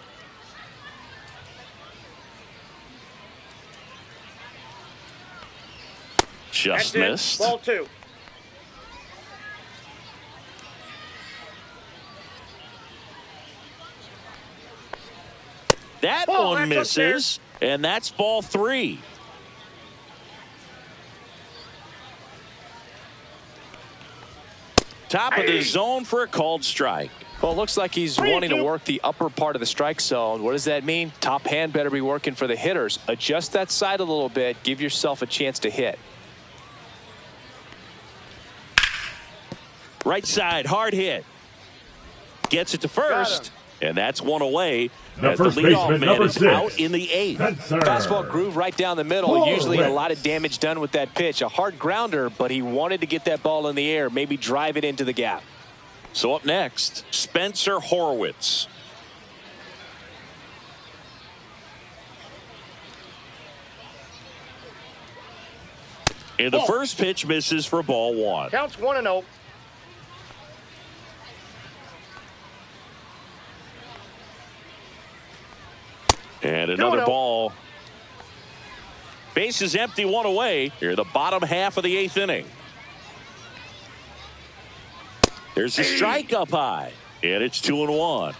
Just missed. Ball 2. That one misses, and that's ball 3. Top of the zone for a called strike. Well, it looks like he's wanting to work the upper part of the strike zone. What does that mean? Top hand better be working for the hitters. Adjust that side a little bit. Give yourself a chance to hit. Right side, hard hit. Gets it to first, and that's one away. The first baseman, number 6, out in the 8th. Fastball groove right down the middle. Usually a lot of damage done with that pitch. A hard grounder, but he wanted to get that ball in the air, maybe drive it into the gap. So up next, Spencer Horwitz. And the first pitch misses for ball 1. Counts 1-0. And another ball. Base is empty, 1 away. Here, the bottom half of the 8th inning. There's a strike up high, and it's 2-1.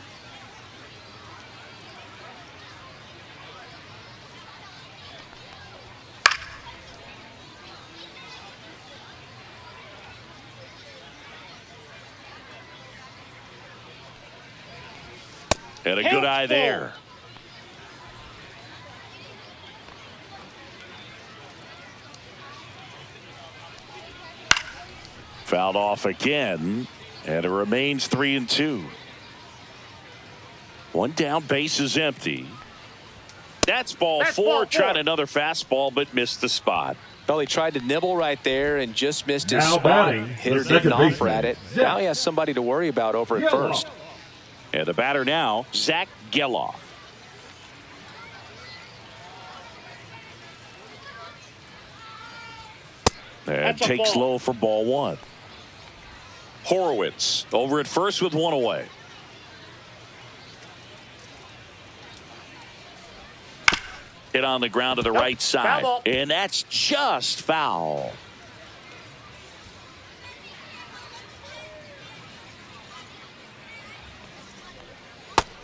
And a good eye there. Fouled off again, and it remains 3-2. 1 down, base is empty. That's ball 4. Tried another fastball, but missed the spot. Well, he tried to nibble right there and just missed his now spot. Batting, Hitter didn't offer at it. Now he has somebody to worry about over at first. And the batter now, Zach Geloff. And takes low for ball 1. Horowitz over at first with 1 away. Hit on the ground to the right side. And that's just foul.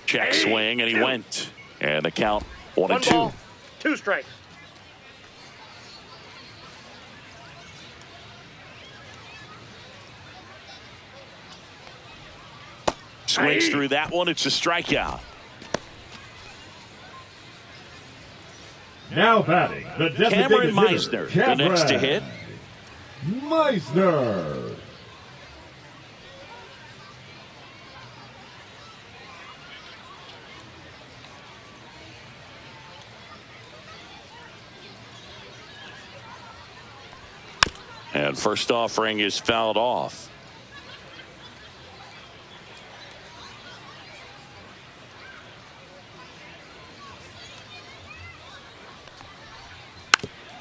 Check swing, and he went. And the count 1-2. Ball, 2 strikes. Swings through that one. It's a strikeout. Now batting, the Cameron Meisner, the next to hit. Meisner. And first offering is fouled off.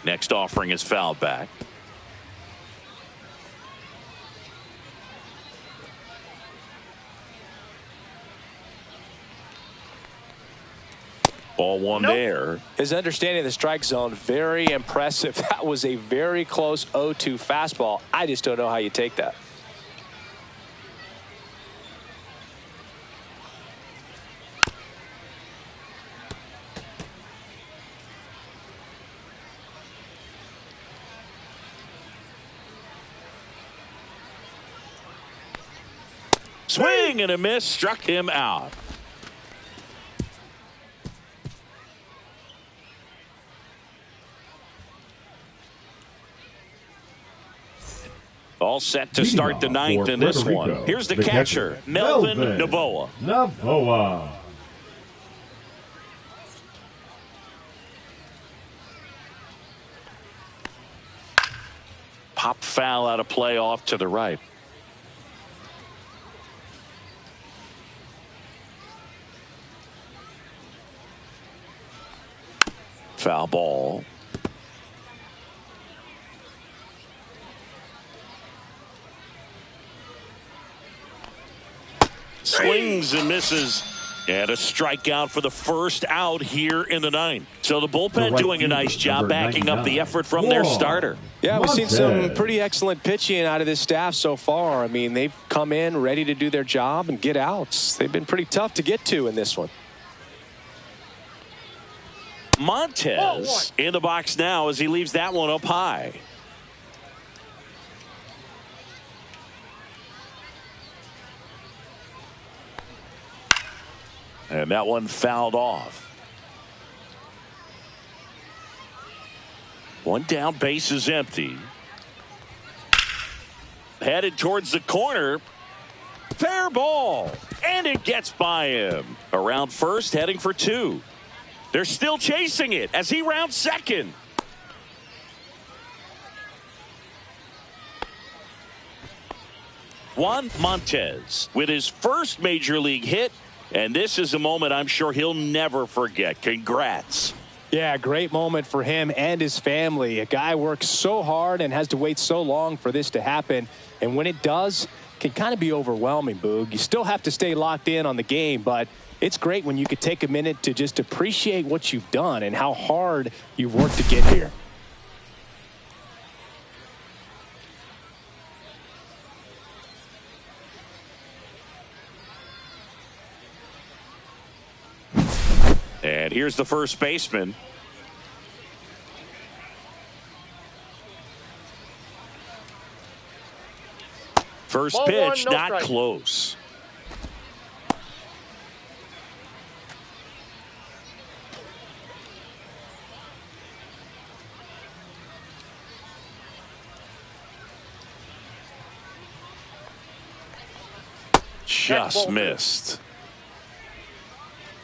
Next offering is fouled back. Ball one there. His understanding of the strike zone, very impressive. That was a very close 0-2 fastball. I just don't know how you take that. Swing and a miss, struck him out. All set to start the ninth in this one. Here's the catcher, Melvin Novoa. Novoa. Pop foul out of play off to the right. Foul ball. Swings and misses. And a strikeout for the first out here in the ninth. So the bullpen doing a nice job backing up the effort from their starter. Yeah, we've seen some pretty excellent pitching out of this staff so far. I mean, they've come in ready to do their job and get outs. They've been pretty tough to get to in this one. Montez in the box now as he leaves that one up high. And that one fouled off. One down, base is empty. Headed towards the corner. Fair ball. And it gets by him. Around first, heading for 2. They're still chasing it as he rounds second. Juan Montez with his first major league hit. And this is a moment I'm sure he'll never forget. Congrats. Yeah, great moment for him and his family. A guy works so hard and has to wait so long for this to happen. And when it does, it can kind of be overwhelming, Boog. You still have to stay locked in on the game, but it's great when you could take a minute to just appreciate what you've done and how hard you've worked to get here. And here's the first baseman. First Ball pitch, one, no not strike. close. Just missed.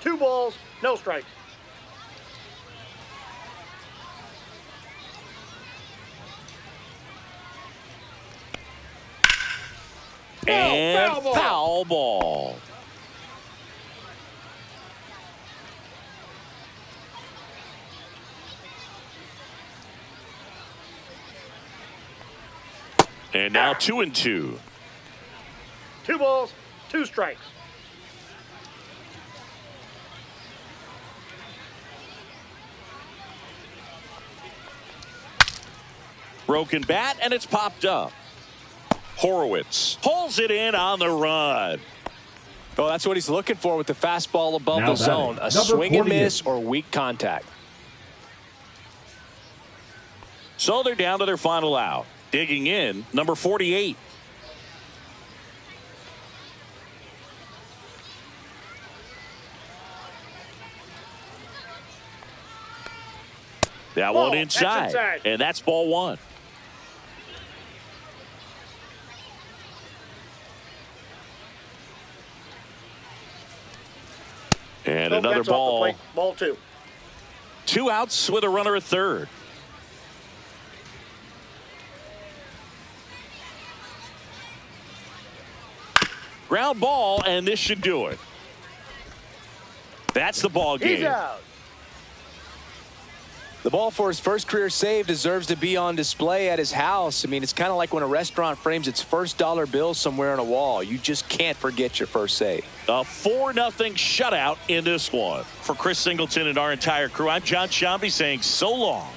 2 balls, no strikes. And foul ball. And now 2-2. 2 balls, 2 strikes. Broken bat, and it's popped up. Horowitz pulls it in on the run. Oh, that's what he's looking for with the fastball above the zone. A swing and miss or weak contact. So they're down to their final out. Digging in, number 48. That one inside. And that's ball one. And another ball. Ball two. 2 outs with a runner at third. Ground ball, and this should do it. That's the ball game. He's out. The ball for his first career save deserves to be on display at his house. I mean, it's kind of like when a restaurant frames its first dollar bill somewhere on a wall. You just can't forget your first save. A 4-0 shutout in this one. For Chris Singleton and our entire crew, I'm John Shambi saying so long.